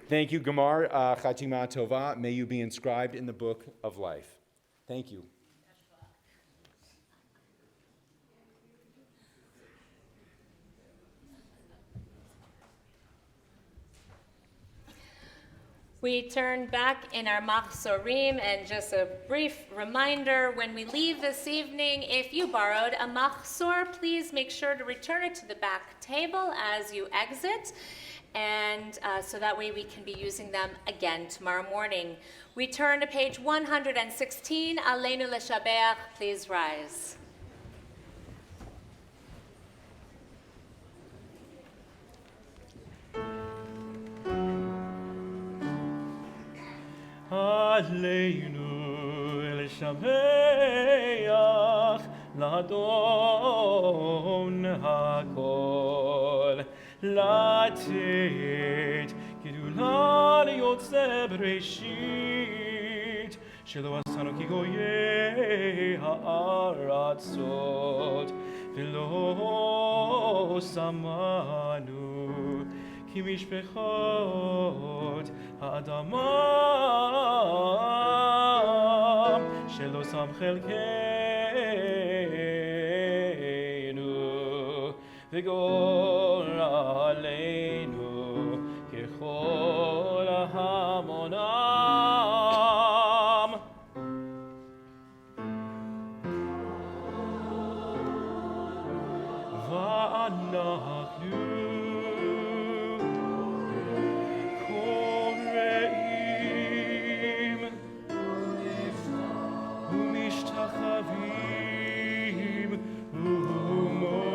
Thank you, Gamar Chatima Tova. May you be inscribed in the book of life. Thank you. We turn back in our machzorim, and just a brief reminder, when we leave this evening, if you borrowed a machzor, please make sure to return it to the back table as you exit, and so that way we can be using them again tomorrow morning. We turn to page 116, Aleinu Leshabeach, please rise. Aleinu Leshabeach Ladon HaKol Latet Gedula Liyotze Bereshit Shelo Asanu Ki Goyei Ha'aratzot Velo Samanu Ki Mishpechot Ha'adama Shelo Sam Chelkeinu V'goraleinu Kechol Hamonah אנחנו כל רעים ומשתחווים ומודים.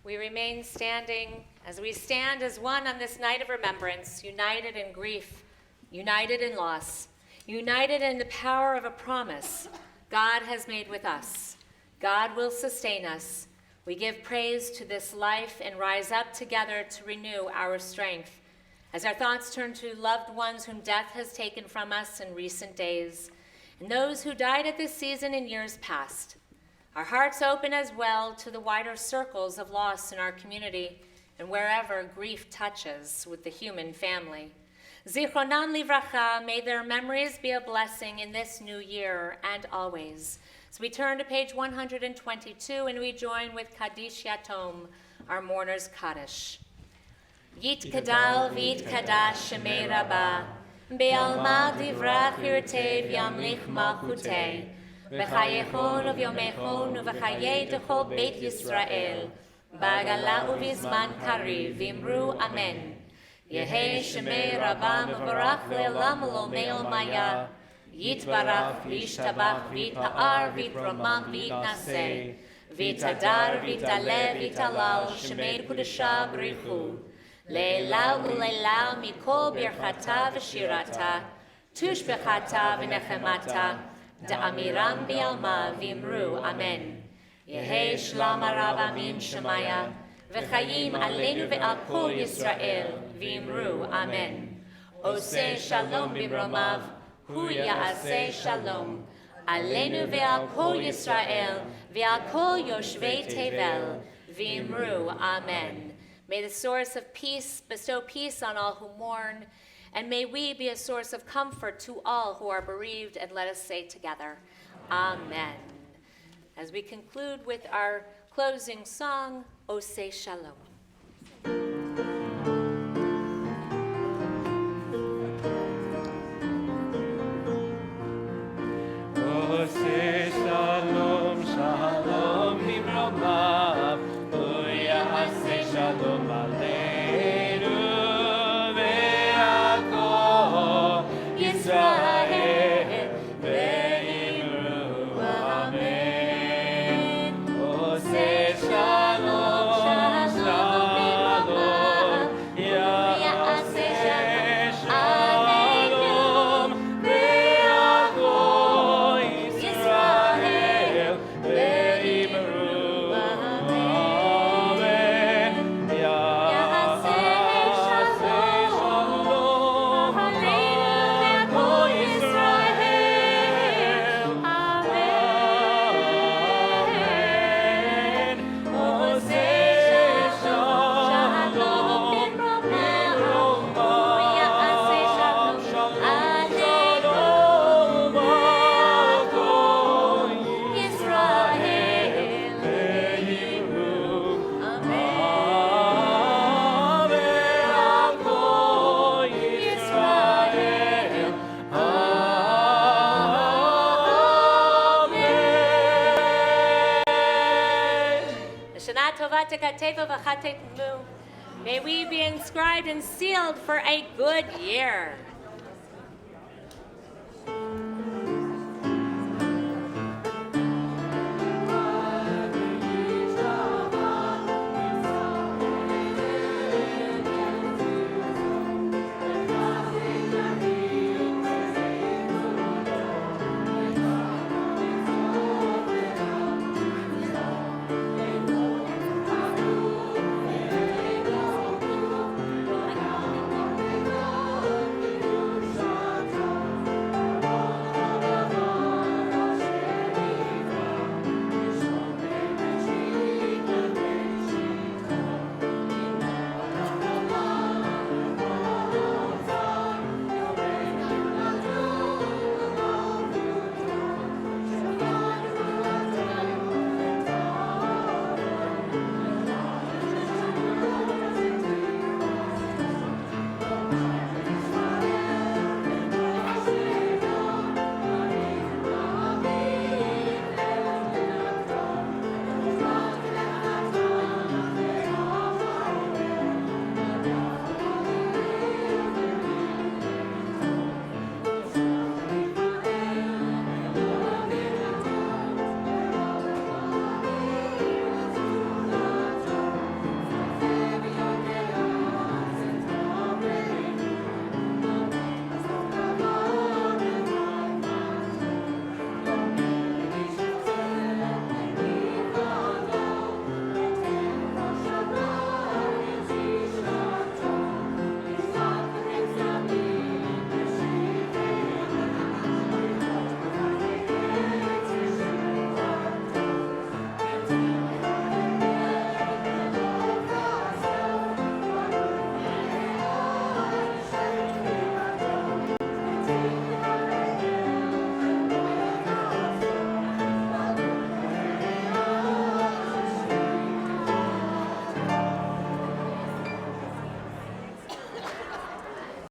We remain standing as we stand as one on this night of remembrance, united in grief, united in loss, united in the power of a promise God has made with us. God will sustain us. We give praise to this life and rise up together to renew our strength. As our thoughts turn to loved ones whom death has taken from us in recent days, and those who died at this season in years past, our hearts open as well to the wider circles of loss in our community and wherever grief touches with the human family. Zichronan livracha, may their memories be a blessing in this new year and always. So we turn to page 122 and we join with Kaddish Yatom, our mourner's Kaddish. Yit kadal v'yit kadash shemei Rabbah, be'alma divrach yirtei v'yamlich malchutei, v'chayechon uvyomechon uv'chayei dechol Beit Yisrael, ba'gala uv'zman kariv v'imru amen. Yehei shemei Rabbah mevarach le'olam lo me'ol maya, yitbarach v'yishtabach v'yitpa'ar v'yitramam v'yitnaseh, v'yitadar v'yitale v'yitalal shemei kudasha b'richu. Leila uleila mikol birchata v'shirata, tushbechata v'nechemata, da'amiram bi'alma v'imru amen. Yehei shlam arav amin shemaya, v'chayim aleinu ve'al kol Yisrael v'imru amen. Oseh shalom b'mromav, hu ya'aseh shalom, aleinu ve'al kol Yisrael ve'al kol yoshvei tevel v'imru amen. May the source of peace bestow peace on all who mourn, and may we be a source of comfort to all who are bereaved, and let us say together, Amen. As we conclude with our closing song, Oseh Shalom. Oseh shalom, shalom b'mromav, ya'aseh shalom aleinu ve'al kol Yisrael ve'imru amen. Oseh shalom, shalom, ya'aseh shalom ve'al kol Yisrael ve'imru amen. Ya'aseh shalom ve'al kol Yisrael amen. Oseh shalom b'mromav, ya'aseh shalom al kol Yisrael ve'imru amen. Al kol Yisrael amen. Shana tova tekateva v'chatetmu. May we be inscribed and sealed for a good year.